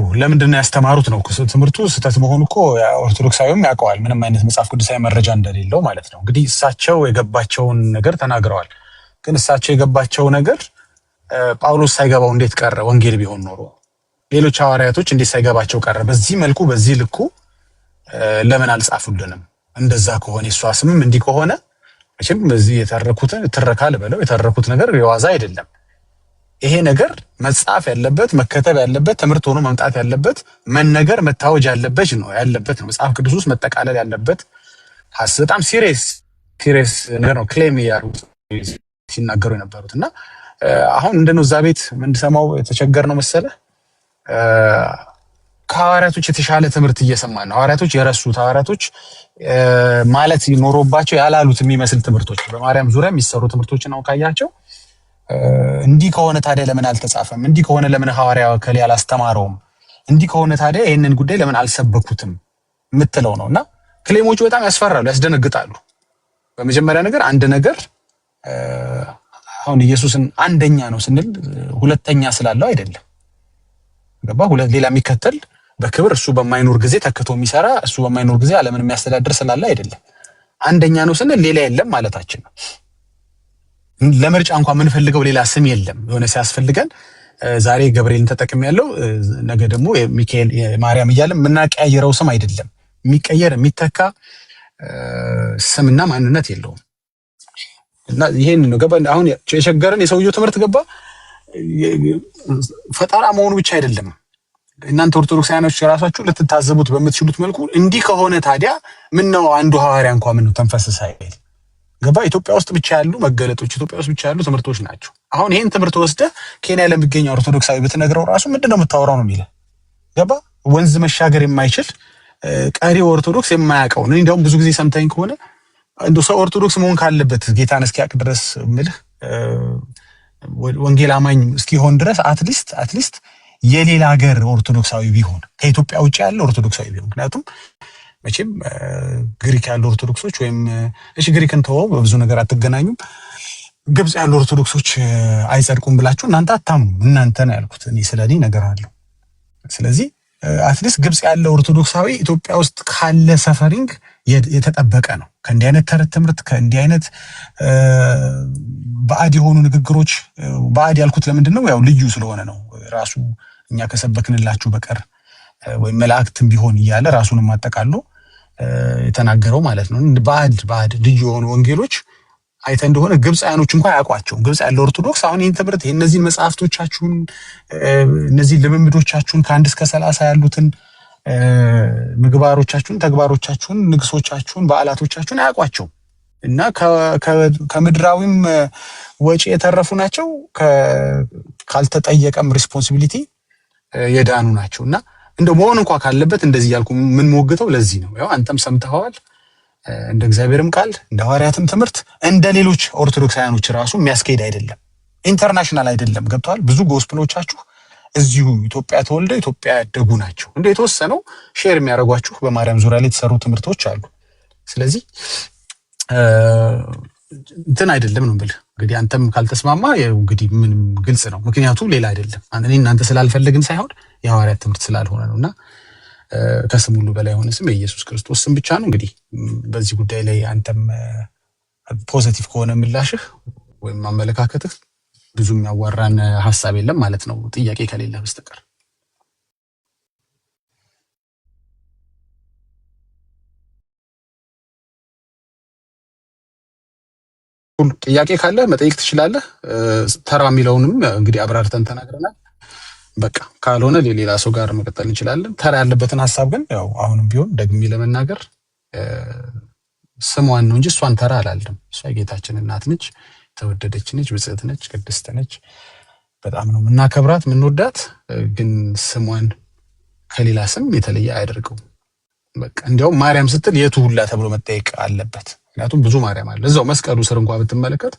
ያስተማሩት ነው ትምህርቱ ስህተት መሆኑ እኮ ኦርቶዶክሳዊም ያውቀዋል፣ ምንም አይነት መጽሐፍ ቅዱሳዊ መረጃ እንደሌለው ማለት ነው። እንግዲህ እሳቸው የገባቸውን ነገር ተናግረዋል። ግን እሳቸው የገባቸው ነገር ጳውሎስ ሳይገባው እንዴት ቀረ? ወንጌል ቢሆን ኖሮ ሌሎች ሐዋርያቶች እንዴት ሳይገባቸው ቀረ? በዚህ መልኩ በዚህ ልኩ ለምን አልጻፉልንም? እንደዛ ከሆነ እሷ ስምም እንዲህ ከሆነ እሺም በዚህ የተረኩትን ትረካል ብለው የተረኩት ነገር የዋዛ አይደለም። ይሄ ነገር መጻፍ ያለበት መከተብ ያለበት ትምህርት ሆኖ መምጣት ያለበት መነገር መታወጅ ያለበት ነው መጽሐፍ ቅዱስ ውስጥ መጠቃለል ያለበት በጣም ሲሪየስ ነገር ነው ክሌም ያሩት ሲናገሩ የነበሩትና አሁን እንደነው እዛ ቤት ምንድሰማው የተቸገር ነው መሰለ ከሐዋርያቶች የተሻለ ትምህርት እየሰማን ነው። ሐዋርያቶች የረሱት ሐዋርያቶች ማለት ይኖርባቸው ያላሉት የሚመስል ትምህርቶች በማርያም ዙሪያ የሚሰሩ ትምህርቶችን ነው ካያቸው እንዲህ ከሆነ ታዲያ ለምን አልተጻፈም? እንዲህ ከሆነ ለምን ሐዋርያው ከሊ አላስተማረውም? እንዲህ ከሆነ ታዲያ ይሄንን ጉዳይ ለምን አልሰበኩትም የምትለው ነውና ክሌሞቹ በጣም ያስፈራሉ፣ ያስደነግጣሉ። በመጀመሪያ ነገር አንድ ነገር አሁን ኢየሱስን አንደኛ ነው ስንል ሁለተኛ ስላለው አይደለም። ገባ? ሌላ የሚከተል በክብር እሱ በማይኖር ጊዜ ተክቶ የሚሰራ እሱ በማይኖር ጊዜ ዓለምን የሚያስተዳድር ስላለ አይደለም። አንደኛ ነው ስንል ሌላ የለም ማለታችን ነው። ለምርጫ እንኳን የምንፈልገው ሌላ ስም የለም። የሆነ ሲያስፈልገን ዛሬ ገብርኤልን ተጠቅሜያለሁ ነገ ደግሞ ሚካኤል ማርያም እያልን የምናቀያየረው ስም አይደለም። የሚቀየር የሚተካ ስምና ማንነት የለውም። እና ይሄን ነው ገባ። አሁን የቸገረን የሰውየው ትምህርት ገባ ፈጣራ መሆኑ ብቻ አይደለም። እናንተ ኦርቶዶክሳውያኖች ራሳችሁ ልትታዘቡት በምትችሉት መልኩ እንዲህ ከሆነ ታዲያ ምን ነው አንዱ ሐዋርያ እንኳን ምን ነው ተንፈስስ አይል ገባ። ኢትዮጵያ ውስጥ ብቻ ያሉ መገለጦች ኢትዮጵያ ውስጥ ብቻ ያሉ ትምህርቶች ናቸው። አሁን ይሄን ትምህርት ወስደህ ኬንያ ለሚገኝ ኦርቶዶክሳዊ ብትነግረው ራሱ ምንድነው የምታወራው ነው የሚለው ገባ። ወንዝ መሻገር የማይችል ቀሪ ኦርቶዶክስ የማያውቀው ነው። እንደውም ብዙ ጊዜ ሰምተኝ ከሆነ እንደው ሰው ኦርቶዶክስ መሆን ካለበት ጌታን እስኪያውቅ ድረስ ምልህ ወንጌል አማኝ እስኪሆን ድረስ አትሊስት የሌላ ሀገር ኦርቶዶክሳዊ ቢሆን ከኢትዮጵያ ውጭ ያለ ኦርቶዶክሳዊ ቢሆን። ምክንያቱም መቼም ግሪክ ያሉ ኦርቶዶክሶች ወይም እሺ ግሪክን ተወው በብዙ ነገር አትገናኙም፣ ግብጽ ያሉ ኦርቶዶክሶች አይጸድቁም ብላችሁ እናንተ አታምኑ። እናንተ ነው ያልኩት እኔ ስለዚህ ነገር አለው። ስለዚህ አትሊስት ግብጽ ያለ ኦርቶዶክሳዊ ኢትዮጵያ ውስጥ ካለ ሰፈሪንግ የተጠበቀ ነው። ከእንዲህ አይነት ተረት ትምህርት ከእንዲህ አይነት ባዕድ የሆኑ ንግግሮች ባዕድ ያልኩት ለምንድን ነው? ያው ልዩ ስለሆነ ነው። ራሱ እኛ ከሰበክንላችሁ በቀር ወይም መላእክትም ቢሆን እያለ ራሱንም አጠቃሎ የተናገረው ማለት ነው። ባዕድ ልዩ የሆኑ ወንጌሎች አይተ እንደሆነ ግብፃያኖች እንኳን አያውቋቸውም። ግብፅ ያለው ኦርቶዶክስ አሁን ይህን ትምህርት እነዚህን መጽሐፍቶቻችሁን እነዚህ ልምምዶቻችሁን ከ1 እስከ 30 ያሉትን ምግባሮቻችሁን፣ ተግባሮቻችሁን፣ ንግሶቻችሁን፣ በዓላቶቻችሁን አያውቋቸውም እና ከምድራዊም ወጪ የተረፉ ናቸው። ካልተጠየቀም ሪስፖንሲቢሊቲ የዳኑ ናቸው እና እንደው መሆን እንኳን ካለበት እንደዚህ ያልኩ ምን ሞግተው ለዚህ ነው። ያው አንተም ሰምተኸዋል። እንደ እግዚአብሔርም ቃል እንደ ሐዋርያትም ትምህርት እንደ ሌሎች ኦርቶዶክሳውያኖች ራሱ የሚያስኬድ አይደለም፣ ኢንተርናሽናል አይደለም። ገብተዋል። ብዙ ጎስፕሎቻችሁ እዚሁ ኢትዮጵያ ተወልደው ኢትዮጵያ ያደጉ ናቸው። እንደ የተወሰነው ሼር የሚያደርጓችሁ በማርያም ዙሪያ ላይ የተሰሩ ትምህርቶች አሉ። ስለዚህ እንትን አይደለም ነው የምልህ። እንግዲህ አንተም ካልተስማማ እንግዲህ ምንም ግልጽ ነው። ምክንያቱም ሌላ አይደለም እኔ እናንተ ስላልፈለግን ሳይሆን የሐዋርያት ትምህርት ስላልሆነ ነውና ከስም ሁሉ በላይ የሆነ ስም የኢየሱስ ክርስቶስ ስም ብቻ ነው። እንግዲህ በዚህ ጉዳይ ላይ አንተም ፖዚቲቭ ከሆነ ምላሽህ ወይም አመለካከትህ ብዙ የሚያዋራን ሐሳብ የለም ማለት ነው፣ ጥያቄ ከሌለ በስተቀር። ጥያቄ ካለ መጠየቅ ትችላለህ። ተራ የሚለውንም እንግዲህ አብራርተን ተናግረናል። በቃ ካልሆነ ሌላ ሰው ጋር መቀጠል እንችላለን። ተራ ያለበትን ሐሳብ ግን ያው አሁንም ቢሆን ደግሜ ለመናገር ስሟን ነው እንጂ እሷን ተራ አላለም። እሷ የጌታችን እናት ነች፣ ተወደደች ነች፣ ብጽዕት ነች፣ ቅድስት ነች። በጣም ነው የምናከብራት የምንወዳት። ግን ስሟን ከሌላ ስም የተለየ አያደርገው። በቃ እንዲያውም ማርያም ስትል የቱ ሁላ ተብሎ መጠየቅ አለበት። ምክንያቱም ብዙ ማርያም አለ። እዛው መስቀሉ ስር እንኳን ብትመለከት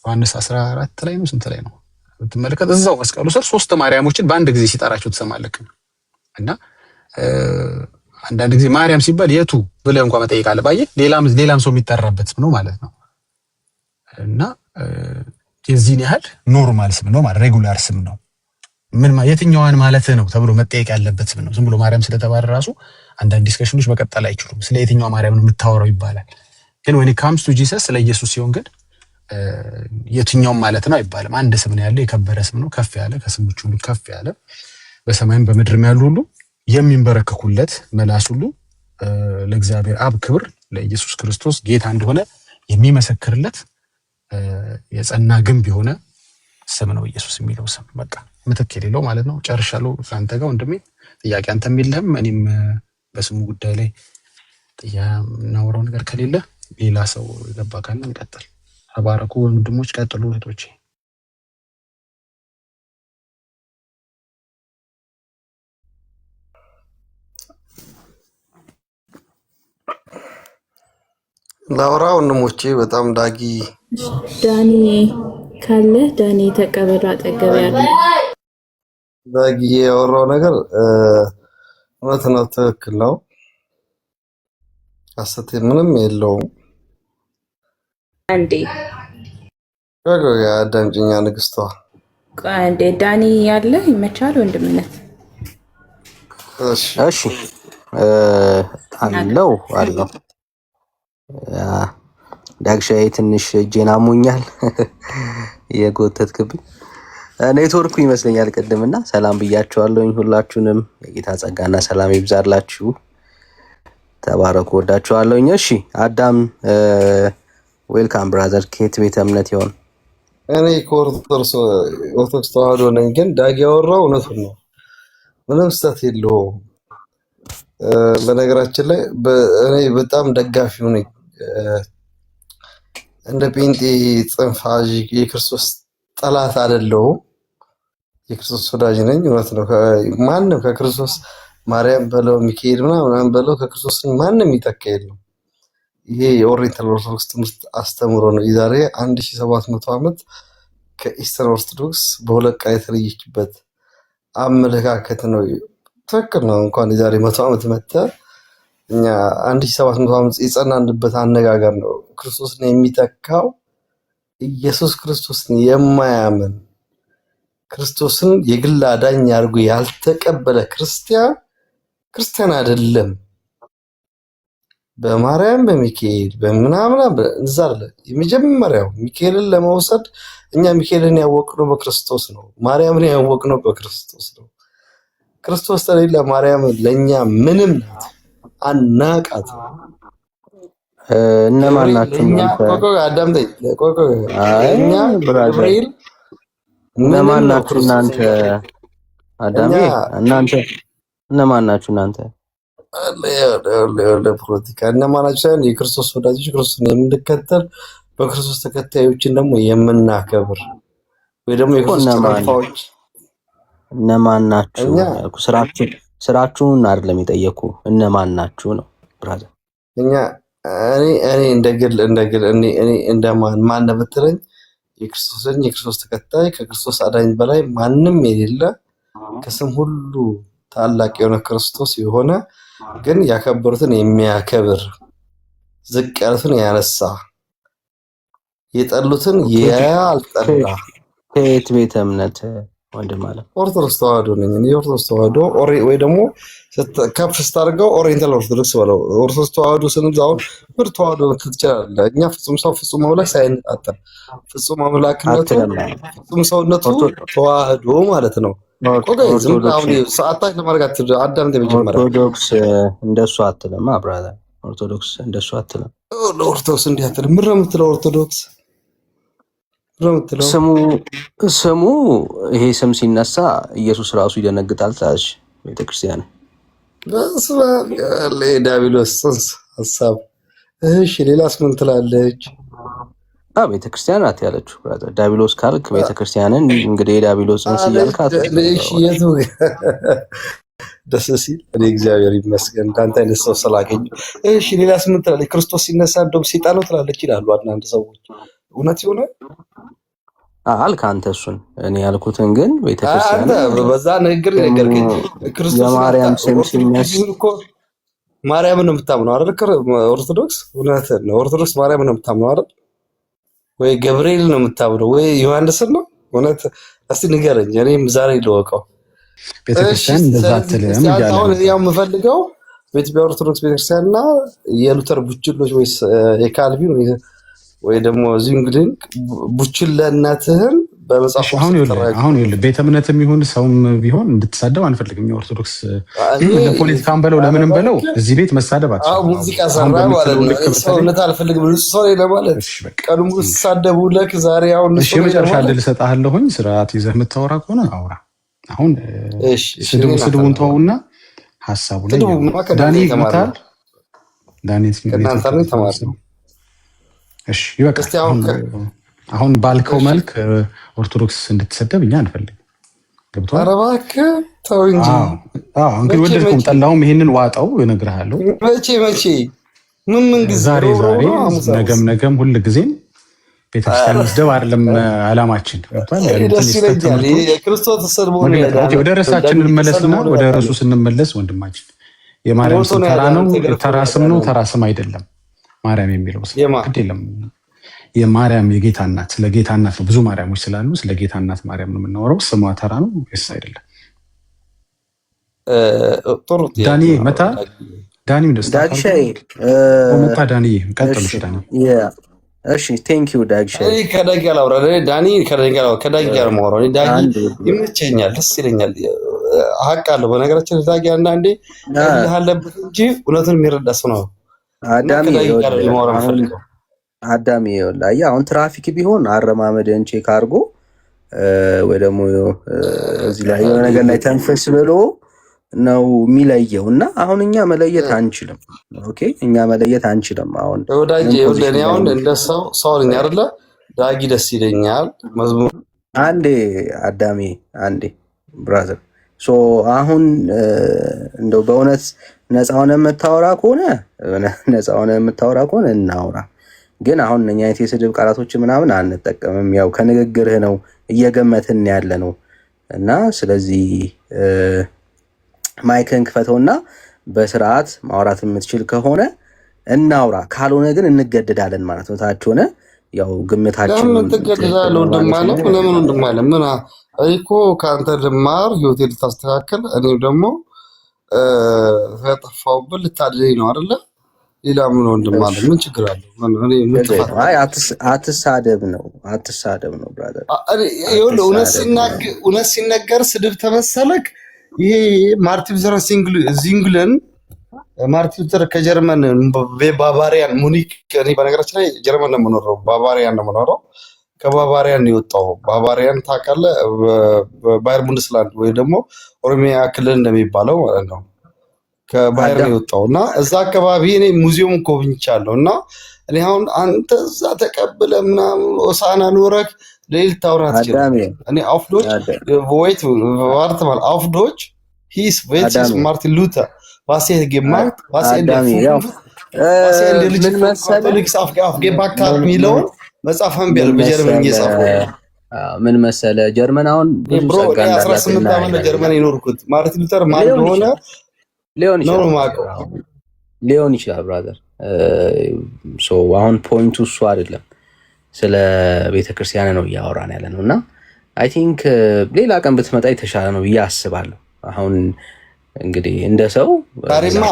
ዮሐንስ 14 ላይ ነው ስንት ላይ ነው ብትመለከት እዛው መስቀሉ ስር 3 ማርያሞችን በአንድ ጊዜ ሲጠራቸው ትሰማለህ። እና አንዳንድ ጊዜ ማርያም ሲባል የቱ ብለህ እንኳን መጠየቅ አለ። ባየህ ሌላም ሰው የሚጠራበት ስም ነው ማለት ነው። እና የዚህን ያህል ኖርማል ስም ነው ማለት ሬጉላር ስም ነው። የትኛዋን ማለት ነው ተብሎ መጠየቅ ያለበት ስም ነው። ዝም ብሎ ማርያም ስለተባለ ራሱ አንዳንድ ዲስከሽኖች መቀጠል አይችሉም። ስለ የትኛው ማርያም ነው የምታወራው ይባላል። ግን when it comes to Jesus ስለ ኢየሱስ ሲሆን ግን የትኛውም ማለት ነው አይባልም። አንድ ስም ነው ያለው፣ የከበረ ስም ነው፣ ከፍ ያለ፣ ከስሞች ሁሉ ከፍ ያለ፣ በሰማይም በምድርም ያሉ ሁሉ የሚንበረከኩለት፣ መላስ ሁሉ ለእግዚአብሔር አብ ክብር ለኢየሱስ ክርስቶስ ጌታ እንደሆነ የሚመሰክርለት የጸና ግንብ የሆነ ስም ነው ኢየሱስ የሚለው ስም። በቃ ምትክ የሌለው ማለት ነው። ጨርሻለሁ። አንተ ጋር ወንድሜ ጥያቄ አንተም የለህም እኔም በስሙ ጉዳይ ላይ እናወራው ነገር ከሌለ ሌላ ሰው ገባ ካለ እንቀጥል። ተባረኩ ወንድሞች፣ ቀጥሉ እህቶቼ። ላውራ ወንድሞቼ። በጣም ዳኒ ካለ ዳኒ ተቀበሉ። አጠገብ ያለ ዳጊ ያወራው ነገር እውነት ነው፣ ትክክል ነው። ሐሰት ምንም የለውም። አንዴ አዳምጪኛ ንግስቷ። አንዴ ዳኒ ያለ ይመቻል ወንድምነት። እሺ አለው ዳግሻዬ ትንሽ እጄን አሞኛል የጎተትክብኝ ኔትወርኩ ይመስለኛል ቅድምና። ሰላም ብያችኋለሁኝ ሁላችሁንም። የጌታ ጸጋና ሰላም ይብዛላችሁ። ተባረኩ፣ ወዳችኋለሁኝ። እሺ አዳም ዌልካም ብራዘር። ከየት ቤተ እምነት ይሆን? እኔ ከኦርቶዶክስ ተዋህዶ ነኝ። ግን ዳጊ ያወራው እውነቱን ነው፣ ምንም ስህተት የለውም። በነገራችን ላይ እኔ በጣም ደጋፊው ነኝ። እንደ ጴንጤ ጽንፍ የክርስቶስ ጠላት አይደለሁም፣ የክርስቶስ ወዳጅ ነኝ። እውነት ነው። ማንም ከክርስቶስ ማርያም በለው ሚካኤል ምናምን በለው ከክርስቶስ ማንም ይተካ የለም። ይሄ የኦሪየንታል ኦርቶዶክስ ትምህርት አስተምሮ ነው። የዛሬ 1700 ዓመት ከኢስተርን ኦርቶዶክስ በሁለት ቃል የተለየችበት አመለካከት ነው። ትክክል ነው። እንኳን የዛሬ 100 ዓመት መጣ እኛ 1700 ዓመት የጸናንበት አነጋገር ነው። ክርስቶስን የሚተካው ኢየሱስ ክርስቶስን የማያምን ክርስቶስን የግል አዳኝ አድርጎ ያልተቀበለ ክርስቲያን አይደለም። በማርያም በሚካኤል በምናምን እዛ አለ። የመጀመሪያው ሚካኤልን ለመውሰድ እኛ ሚካኤልን ያወቅነው በክርስቶስ ነው። ማርያምን ያወቅነው በክርስቶስ ነው። ክርስቶስ ተለይ ለማርያም ለኛ ምንም ናት፣ አናቃት። እነማን ናችሁ እናንተ? አዳምጠኝ። እኛ ገብርኤል እነማን ናችሁ እናንተ? አዳሜ እናንተ እነማን ናችሁ እናንተ? ለፖለቲካ እነማን ናችሁ ሳይሆን የክርስቶስ ወዳጆች፣ ክርስቶስን የምንከተል በክርስቶስ ተከታዮችን ደግሞ የምናከብር ወይ ደግሞ የክርስቶስ ተከታዮች እነማን ናችሁ? ስራችሁን አይደለም የጠየኩ፣ እነማን ናችሁ ነው ብራዘር። እኛ እኔ እንደማን ማን ብትለኝ የክርስቶስ ተከታይ ከክርስቶስ አዳኝ በላይ ማንም የሌለ ከስም ሁሉ ታላቅ የሆነ ክርስቶስ የሆነ ግን ያከበሩትን የሚያከብር ዝቅ ያሉትን ያነሳ የጠሉትን ያልጠላ ከየት ቤተ እምነት ወንድም አለ? ኦርቶዶክስ ተዋህዶ ነኝ እኔ። ኦርቶዶክስ ተዋህዶ ወይ ደግሞ ከፍ ስታደርገው ኦሪየንታል ኦርቶዶክስ በለው። ኦርቶዶክስ ተዋህዶ ስንል አሁን ምር ተዋህዶ ትችላለህ። እኛ ፍጹም ሰው ፍጹም አምላክ ሳይነጣጠል ፍጹም አምላክነቱ ፍጹም ሰውነቱ ተዋህዶ ማለት ነው። ሰዓታት ለማድረጋት አዳም መጀመሪያ ኦርቶዶክስ እንደሱ አትልም ብራዘር። ኦርቶዶክስ እንደሱ አትልም። ለኦርቶዶክስ እንዲህ አትልም። ምር የምትለው ኦርቶዶክስ ስሙ ይሄ ስም ሲነሳ ኢየሱስ ራሱ ይደነግጣል ታች ቤተክርስቲያን ዳቢሎስ ሀሳብ። እሺ ሌላስ ምን ትላለች? ቤተክርስቲያን ናት ያለችው ብራዘር። ዳቢሎስ ካልክ ቤተክርስቲያንን እንግዲህ ዳቢሎስን ሲያልካት የቱ ደስ ሲል እኔ እግዚአብሔር ይመስገን እንዳንተ አይነት ሰው ስላገኘ። እሺ ሌላስ ምን ትላለች? ክርስቶስ ሲነሳ እንደውም ሰይጣን ነው ትላለች ይላሉ አንዳንድ ሰዎች። እውነት ይሆነ አልክ አንተ እሱን። እኔ ያልኩትን ግን ቤተክርስቲያን በዛ ንግግር ነገርከኝ። ክርስቶስ የማርያም ስም ሲነሳ ማርያም ነው የምታምነው አይደል? ኦርቶዶክስ እውነት ነው። ኦርቶዶክስ ማርያም ነው የምታምነው አይደል? ወይ ገብርኤል ነው የምታምነው ወይ ዮሐንስን ነው? እውነት እስቲ ንገረኝ፣ እኔም ዛሬ ልወቀው። ቤተክርስቲያን እንደዛ አትልም እያለ አሁን ያው የምፈልገው በኢትዮጵያ ኦርቶዶክስ ቤተክርስቲያንና የሉተር ቡችሎች ወይ የካልቪን ወይ ደግሞ እዚህ እንግዲህ ቡችለነትህን በመጽሐፍ አሁን ቤተ እምነትም ይሁን ሰውም ቢሆን እንድትሳደብ አንፈልግም። የኦርቶዶክስ ለፖለቲካም በለው ለምንም በለው እዚህ ቤት መሳደብ አትችልም። ሙዚቃ ሰራ ማለት ነው። ሰውነት አልፈልግም ሰው ለማለት ቀኑ ሙሉ ሲሳደቡ ለክ ዛሬ አሁን እሺ መጨረሻ ዕድል እሰጥሃለሁኝ። ስርዓት ይዘህ የምታወራ ከሆነ አውራ። አሁን ስድቡን ተወውና ሀሳቡ ላይ ዳኒ ይመጣል። ዳኒ ከእናንተ ነው የተማርነው። እሺ ይበቃል። አሁን ባልከው መልክ ኦርቶዶክስ እንድትሰደብ እኛ አንፈልግም። ገብቶሃል? ኧረ እባክህ ተው እንጂ። እንግዲህ ወደድኩም ጠላሁም ይሄንን ዋጣው እነግርሃለሁ። መቼ ምን ጊዜ ዛሬ ነገም ሁል ጊዜም ቤተክርስቲያን መስደብ አይደለም አላማችን። ደስ ይለኛል። የክርስቶስ ተሰድቦ ወደ ርዕሳችን እንመለስና ወደ ርዕሱ ስንመለስ ወንድማችን የማርያም ስም ተራ ነው፣ ተራ ስም ነው፣ ተራ ስም አይደለም። ማርያም የሚለው ስም ግድ የለም። የማርያም የጌታ እናት፣ ስለ ጌታ እናት ነው። ብዙ ማርያሞች ስላሉ ስለ ጌታ እናት ማርያም ነው የምናወራው። ስሟ ተራ ነው ወይስ አይደለም? ዳኒ መታ ዳኒ መታ ዳኒ ቀጥሉ። ዳኒ እሺ ቴንክ ዩ ዳግሻይ። ከዳጊ አላውራ ዳኒ ከዳጊ ጋር ማውራው ዳጊ ይመቸኛል፣ ደስ ይለኛል። ሀቅ አለው በነገራችን ዳጊ አንዳንዴ ያለበት እንጂ እውነቱን የሚረዳ ሰው ነው። አዳሚ ይኸውልህ አሁን ትራፊክ ቢሆን አረማመድን ቼክ አድርጎ ወይ ደግሞ እዚህ ላይ የሆነ ነገር ላይ ተንፈስ ብሎ ነው የሚለየው። እና አሁን እኛ መለየት አንችልም። ኦኬ እኛ መለየት አንችልም። አሁን ወዳጄ ወደኔ አሁን እንደ ሰው ነኝ አይደለ? ዳጊ ደስ ይለኛል መዝሙር አንዴ አዳሚ አንዴ ብራዘር አሁን እንደው በእውነት ነፃ ሆነ የምታወራ ከሆነ እናውራ። ግን አሁን እኛ የስድብ ቃላቶች ምናምን አንጠቀምም። ያው ከንግግርህ ነው እየገመትን ያለ ነው። እና ስለዚህ ማይክን ክፈተውና በስርዓት ማውራት የምትችል ከሆነ እናውራ፣ ካልሆነ ግን እንገደዳለን ማለት ነው። ታች ሆነ ያው ግምታችን ለምን ትገደዳለህ? ለምን እንደማለም ምን እኮ ከአንተ ልማር ህይወቴ ልታስተካከል እኔም ደግሞ ተጠፋውብን ልታድለኝ ነው አይደለ? ሌላ ምን ወንድም አለ? ምን ችግር አለው? ምን ጥፋት አለ? አትሳደብ ነው ብራዘር። እውነት ሲነገር ስድብ ተመሰለክ። ይሄ ማርቲን ሉተር ዚንግለን ማርቲን ሉተር ከጀርመን ባቫሪያን ሙኒክ፣ እኔ በነገራችን ላይ ጀርመን ነው የምኖረው፣ ባቫሪያን ነው የምኖረው። ከባቫሪያን ነው የወጣው። ባቫሪያን ታውቃለህ? ባየር ሙንድስላንድ ወይ ደግሞ ኦሮሚያ ክልል እንደሚባለው ማለት ነው። ከባህር ነው የወጣው እና እዛ አካባቢ እኔ ሙዚየም ጎብኝቻለሁ። እና እኔ አሁን አንተ እዛ ተቀብለ ምናምን ሆሳዕና ኖረክ ሌሊት ታውራት ይችላል። እኔ አፍዶች ወይት ዋርተማል አፍዶች ሂስ ዌትስ ማርቲን ሉተር was er gemacht, was er der ልጅ ካቶሊክስ አፍጌባካ የሚለውን መጽሐፍን ቢያል በጀርመን እየጻፈው ምን መሰለ ጀርመን አሁን ብሮ 18 ዓመት ጀርመን የኖርኩት ማርቲን ሉተር ማን ሆነ ሊሆን ይችላል ብራዘር። ሶ አሁን ፖይንቱ እሱ አይደለም፣ ስለ ቤተክርስቲያን ነው እያወራን ያለ ነው። እና አይ ቲንክ ሌላ ቀን ብትመጣ የተሻለ ነው ብዬ አስባለሁ። አሁን እንግዲህ እንደ ሰው ዛሬማ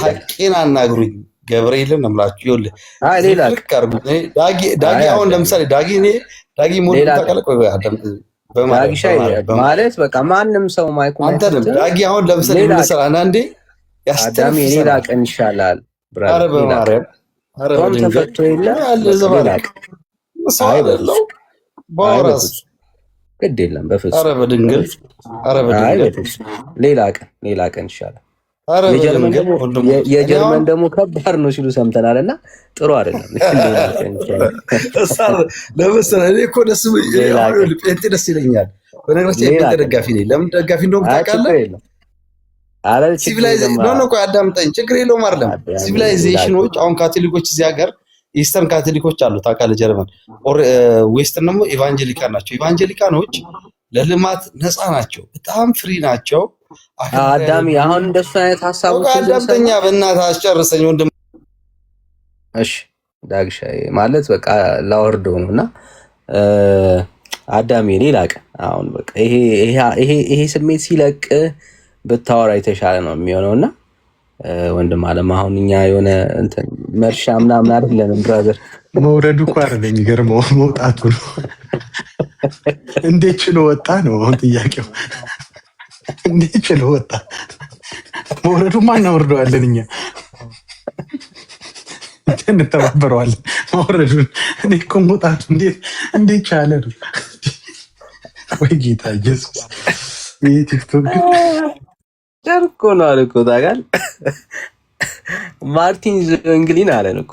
ሐቂን አናግሩኝ ገብርኤልን ነው የምላችሁ። ይኸውልህ አይ ሌላ ዳጊ አሁን ለምሳሌ ዳጊ ሞት ተቀለቀ ማለት በቃ ማንም ሰው ማይኩ አንተ ዳጊ አሁን ለምሳሌ ምን ሰራ አንዴ አዳም ሌላ ቀን ይሻላል ብራዘር። አረ በማርያም አረ ተፈቶ የለ አይደለም ባወራስ ግድ የለም በፍጹም። አረ በድንግል ሌላ ቀን ይሻላል። የጀርመን ደግሞ ከባድ ነው ሲሉ ሰምተናል እና ጥሩ አይደለም። ለምሳሌ እኔ እኮ ጴንጤ ደስ ይለኛል። በነገራችን ጴንጤ ደጋፊ ነኝ። ለምን ደጋፊ እንደሆንኩ ታውቃለህ? አዳምጠኝ፣ ችግር የለውም አይደለም። ሲቪላይዜሽኖች አሁን ካቶሊኮች እዚህ ሀገር ኢስተርን ካቶሊኮች አሉ ታውቃለህ፣ ጀርመን። ዌስተርን ደግሞ ኢቫንጀሊካን ናቸው። ኢቫንጀሊካኖች ለልማት ነፃ ናቸው፣ በጣም ፍሪ ናቸው። አዳሚ አሁን እንደሱ አይነት ሀሳቦች አዳምጠኛ፣ በእናትህ አስጨርሰኝ ወንድም። እሺ ዳግሻ ማለት በቃ ላወርደው ነውና አዳሚ ሌላ ቀን አሁን በቃ ይሄ ስሜት ሲለቅ ብታወራ የተሻለ ነው የሚሆነውና ወንድም አለም አሁን እኛ የሆነ እንትን መርሻ ምናምን አይደለም ብራዘር። መውረዱ እኮ አይደለም የሚገርመው መውጣቱ ነው። እንዴት ችሎ ወጣ ነው አሁን ጥያቄው። እንዴት ችሎ ወጣ? መውረዱማ እናወርደዋለን እኛ እንተባበረዋለን መውረዱን። እኔ እኮ መውጣቱ እንዴት ቻለ ነው። ወይ ጌታ ኢየሱስ! ይህ ቲክቶክ ጨርቆ ነው አለ እኮ ታውቃለህ። ማርቲን እንግሊን አለን እኮ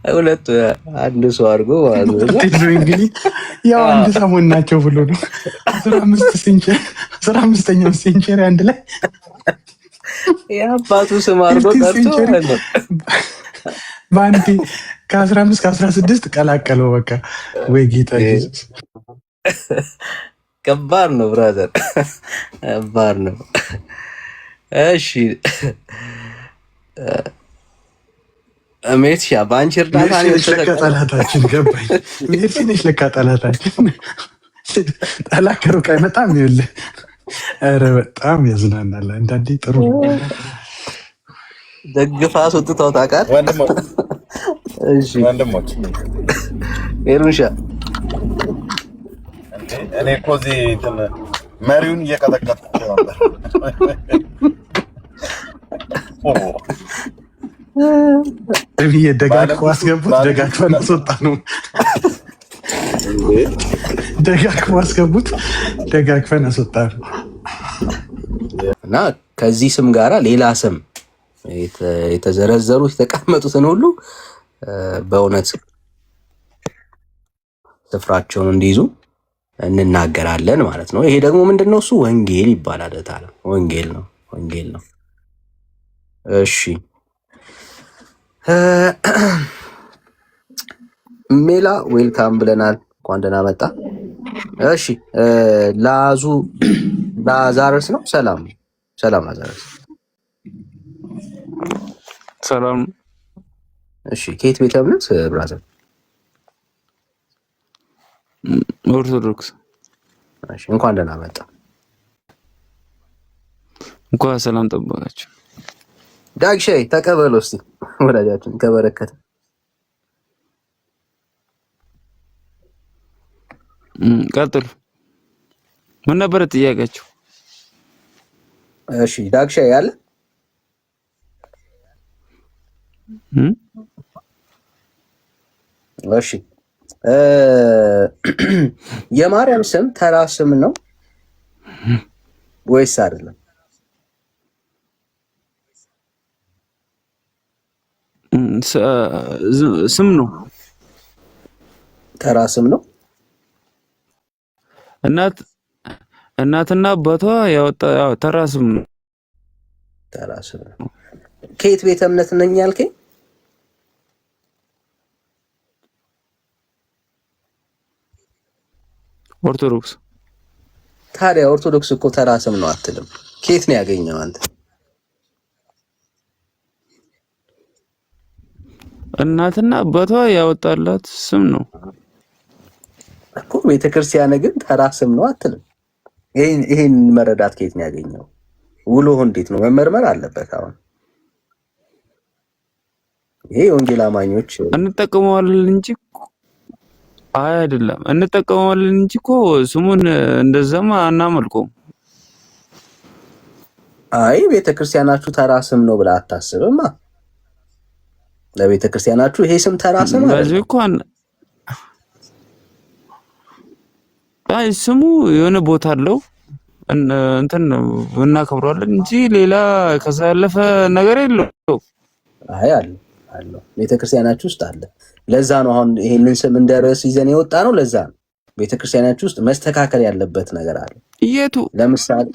ሁለቱ አንድ ሰው አድርጎ እንግዲህ ያው አንድ ሰሞን ናቸው ብሎ ነው 15ኛው ሴንቸሪ አንድ ላይ የአባቱ ስም አድርጎ ጠርቶ በአንዴ ከ15 ከ16 ቀላቀለው። በቃ ወይ ጌታ ኢየሱስ! ከባድ ነው ብራዘር፣ ከባድ ነው። እሺ ሜርሲ በአንቺ እርዳታ ጠላታችን ገባኝ። ሜርሲ ነች ለካ ጠላታችን። ጠላከሩ አይመጣም። ይኸውልህ ኧረ በጣም ያዝናናል አንዳንዴ። ጥሩ ደግፋ አስወጥተው ታውቃለህ ወንድሞች። ሄሩሻ እኔ እኮ እዚህ መሪውን እየቀጠቀጥኩ ነበር። ደጋግፎ አስገቡት። ደጋግፈን አስወጣ ነው። ደጋግፎ አስገቡት። ደጋግፈን አስወጣ ነው። እና ከዚህ ስም ጋራ ሌላ ስም የተዘረዘሩት የተቀመጡትን ሁሉ በእውነት ስፍራቸውን እንዲይዙ እንናገራለን ማለት ነው። ይሄ ደግሞ ምንድነው? እሱ ወንጌል ይባላል። ታዲያ ወንጌል ነው። እሺ ሜላ ዌልካም ብለናል። እንኳን ደህና መጣ። እሺ ላዛረስ ነው። ሰላም ላዛረስ፣ ሰላም። እሺ ከየት ቤተ እምነት ብራዘር? ኦርቶዶክስ። እሺ እንኳን ደህና መጣ። እንኳን ሰላም ጠበቃችሁ። ዳግሻይ ተቀበሉ እስቲ ወዳጃችን ከበረከተ። ቀጥሉ። ምን ነበር ጥያቄያችሁ? እሺ ዳግሻይ ያለ እሺ የማርያም ስም ተራ ስም ነው ወይስ አይደለም? ስም ነው። ተራ ስም ነው። እናትና አባቷ ያወጣ ተራ ስም ነው። ተራ ስም ነው። ከየት ቤተ እምነት ነኝ ያልከኝ? ኦርቶዶክስ። ታዲያ ኦርቶዶክስ እኮ ተራ ስም ነው አትልም? ከየት ነው ያገኘው አንተ? እናትና አባቷ ያወጣላት ስም ነው እኮ። ቤተክርስቲያን ግን ተራ ስም ነው አትልም? ይሄን መረዳት ከየት ነው ያገኘው? ውሎህ እንዴት ነው? መመርመር አለበት። አሁን ይሄ ወንጌል አማኞች እንጠቀመዋለን እንጂ አይደለም፣ እንጠቀመዋለን እንጂ እኮ ስሙን እንደዛማ አናመልከውም። አይ ቤተክርስቲያናችሁ ተራ ስም ነው ብላ አታስብማ። ለቤተክርስቲያናችሁ ይሄ ስም ተራ ስም አይደለም እኮ። አይ ስሙ የሆነ ቦታ አለው እንትን እናከብረዋለን እንጂ ሌላ ከዛ ያለፈ ነገር የለው። አይ አለው ቤተክርስቲያናችሁ ውስጥ አለ። ለዛ ነው አሁን ይሄንን ስም እንደርስ ይዘን የወጣ ነው። ለዛ ነው ቤተክርስቲያናችሁ ውስጥ መስተካከል ያለበት ነገር አለ። የቱ? ለምሳሌ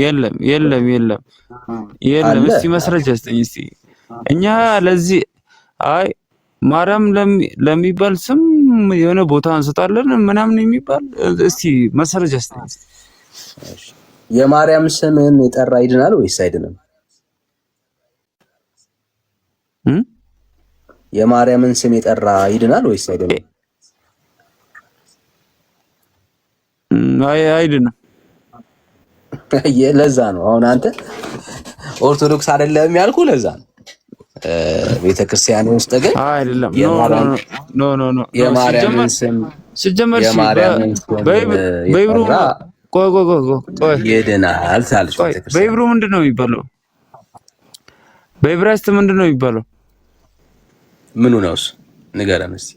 የለም። እስቲ መስረጃ ስጠኝ እስቲ። እኛ ለዚህ አይ ማርያም ለሚባል ስም የሆነ ቦታ እንሰጣለን ምናምን የሚባል እስቲ መስረጃ ስጠኝ። የማርያም ስምን የጠራ ይድናል ወይስ አይድንም? የማርያምን ስም የጠራ ይድናል ወይስ አይድንም? አይድንም። ለዛ ነው አሁን አንተ ኦርቶዶክስ አይደለም ያልኩ። ለዛ ነው ቤተክርስቲያን ውስጥ ግን አይደለም። ኖ የማርያምን ስም ሲጀመር በይብሩ ቆይ ይድናል ታልሽ ቤተክርስቲያን በይብሩ ምንድነው የሚባለው? በዕብራይስጥ ምንድነው የሚባለው? ምኑ ነውስ? ንገረን እስቲ።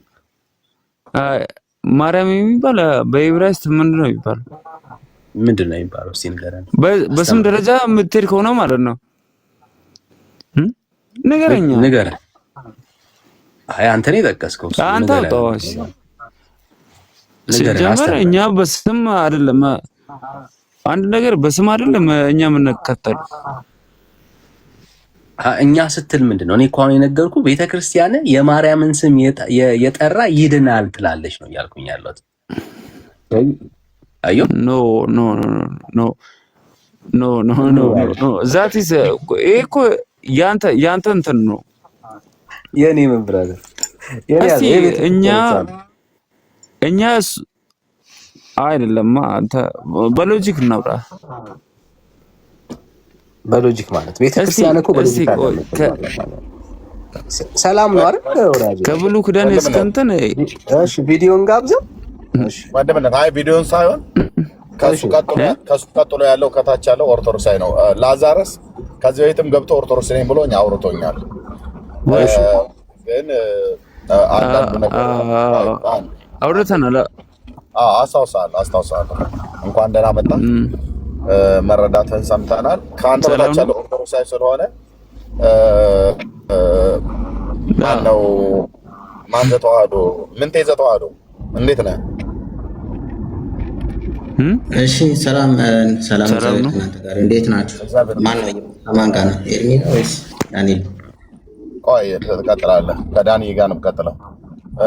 ማርያም የሚባል በዕብራይስጥ ምንድነው የሚባለው? ምንድነው የሚባለው? እስቲ ንገረን። በስም ደረጃ የምትሄድ ከሆነ ማለት ነው። ንገረን። አይ አንተ ነህ የጠቀስከው። አንተ አውጣዋሽ። ሲጀመር እኛ በስም አይደለም አንድ ነገር በስም አይደለም እኛ የምንከተለው። እኛ ስትል ምንድነው? እኔ እኮ አሁን የነገርኩህ ቤተክርስቲያን የማርያምን ስም የጠራ ይድናል ትላለች ነው እያልኩኝ ያለሁት። አዮ ኖ ዛት ኢዝ እኮ ያንተ እንትን ነው የኔ ምን ብራዘር እኛ አይደለም አንተ በሎጂክ እናውራ። በሎጂክ ማለት ቤተክርስቲያን እኮ በሎጂክ ሰላም ነው አይደል ወራጅ? ከብሉይ ኪዳን እስከ እንትን እሺ ቪዲዮን ጋብዘው። እሺ ወንድምነት አይ ቪዲዮን ሳይሆን ከሱ ቀጥሎ ያለው ከታች ያለው ኦርቶዶክሳዊ ነው። ላዛረስ ከዚህ በፊትም ገብቶ ኦርቶዶክስ ነኝ ብሎኝ አውርቶኛል። ግን አንዳንድ ነገር አውርተናል። አስታውሳለሁ። እንኳን ደህና መጣ። መረዳትህን ሰምተናል። ከአንተ በታች ያለው ኦርቶዶክሳዊ ስለሆነ ማነው ማን ዘተዋህዶ ምን ተይዘተዋህዶ እንዴት ነህ? እሺ ሰላም ነው። እናንተ ጋር እንዴት ናችሁ? ማን ነው? አማን ጋር ነው? ኤርሚ ነው ወይስ ዳንኤል? ቆይ ትቀጥላለህ። ከዳኒ ጋር ነው የምቀጥለው።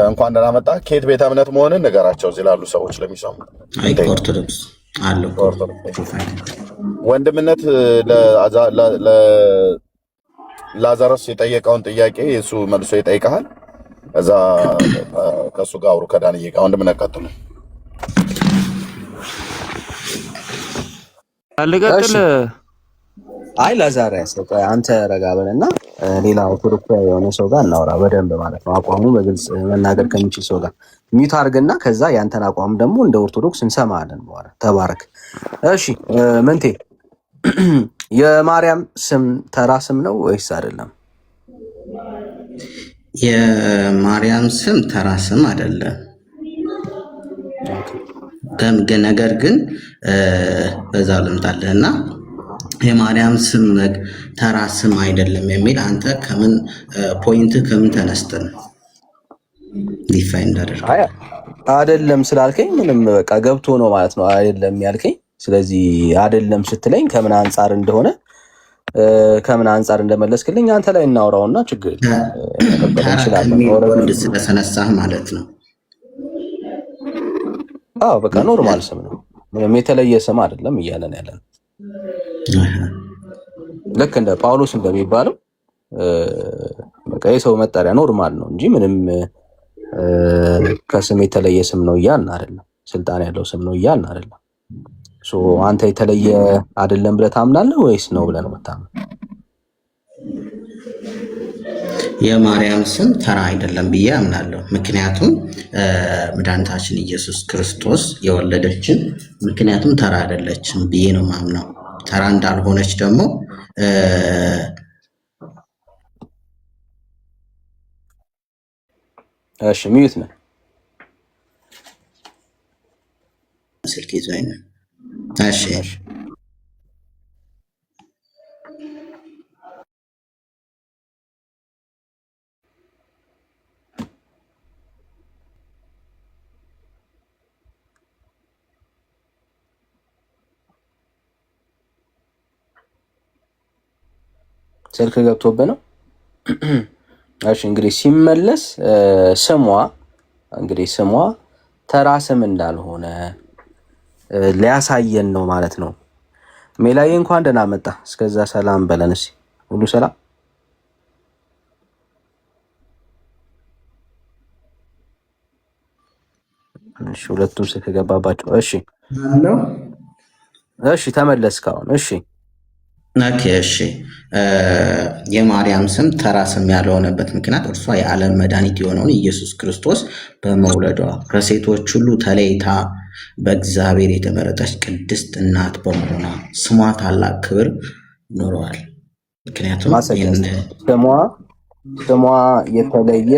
እንኳን ደህና መጣ። ከየት ቤተ እምነት መሆንን ንገራቸው እዚህ ላሉ ሰዎች ለሚሰሙ። አይ ኦርቶዶክስ አለው። ወንድምነት ላዛረስ የጠየቀውን ጥያቄ እሱ መልሶ ይጠይቃል። እዛ ከሱ ጋር አውሩ ከዳኒ ጋር። ወንድምነት ቀጥሉ። አልቀጥል አይ ላዛሪያስ አንተ ረጋ በልና ሌላ ኦርቶዶክሳዊ የሆነ ሰው ጋር እናውራ በደንብ ማለት ነው። አቋሙ በግልጽ መናገር ከሚችል ሰው ጋር ሚዩት አድርግና ከዛ ያንተን አቋም ደግሞ እንደ ኦርቶዶክስ እንሰማለን። በኋላ ተባረክ። እሺ ምንቴ የማርያም ስም ተራ ስም ነው ወይስ አይደለም? የማርያም ስም ተራ ስም አይደለም። ነገር ግን በዛ ልምጣልህና የማርያም ስም ተራ ስም አይደለም የሚል አንተ ከምን ፖይንት ከምን ተነስተን ዲፋይን እንዳደረግ አይደለም ስላልከኝ ምንም በቃ ገብቶ ነው ማለት ነው አይደለም ያልከኝ። ስለዚህ አይደለም ስትለኝ ከምን አንጻር እንደሆነ ከምን አንጻር እንደመለስክልኝ አንተ ላይ እናውራውና ችግር ስለተነሳህ ማለት ነው። አዎ በቃ ኖርማል ስም ነው፣ ምንም የተለየ ስም አይደለም እያለን ያለን ልክ እንደ ጳውሎስ እንደሚባለው በቃ የሰው መጠሪያ ኖርማል ነው እንጂ ምንም ከስም የተለየ ስም ነው እያልን አይደለም። ስልጣን ያለው ስም ነው እያልን አይደለም። አንተ የተለየ አይደለም ብለህ ታምናለህ ወይስ ነው ብለህ ነው የምታምነው? የማርያም ስም ተራ አይደለም ብዬ አምናለሁ። ምክንያቱም መድኃኒታችን ኢየሱስ ክርስቶስ የወለደችን ምክንያቱም ተራ አይደለችም ብዬ ነው ማምነው። ተራ እንዳልሆነች ደግሞ እሺ ሚዩት ነው ስልክ ይዞኝ ነው። እሺ ስልክ ገብቶብህ ነው። እሺ እንግዲህ ሲመለስ ስሟ ተራ ስም እንዳልሆነ ሊያሳየን ነው ማለት ነው። ሜላዬ እንኳን ደህና መጣ። እስከዛ ሰላም በለን እስኪ። ሁሉ ሰላም? እሺ ሁለቱም ስልክ ገባባቸው። እሺ ተመለስክ አሁን። እሺ እሺ የማርያም ስም ተራ ስም ያልሆነበት ምክንያት እርሷ የዓለም መድኃኒት የሆነውን ኢየሱስ ክርስቶስ በመውለዷ ከሴቶች ሁሉ ተለይታ በእግዚአብሔር የተመረጠች ቅድስት እናት በመሆኗ ስሟ ታላቅ ክብር ኖረዋል። ምክንያቱም ስሟ የተለየ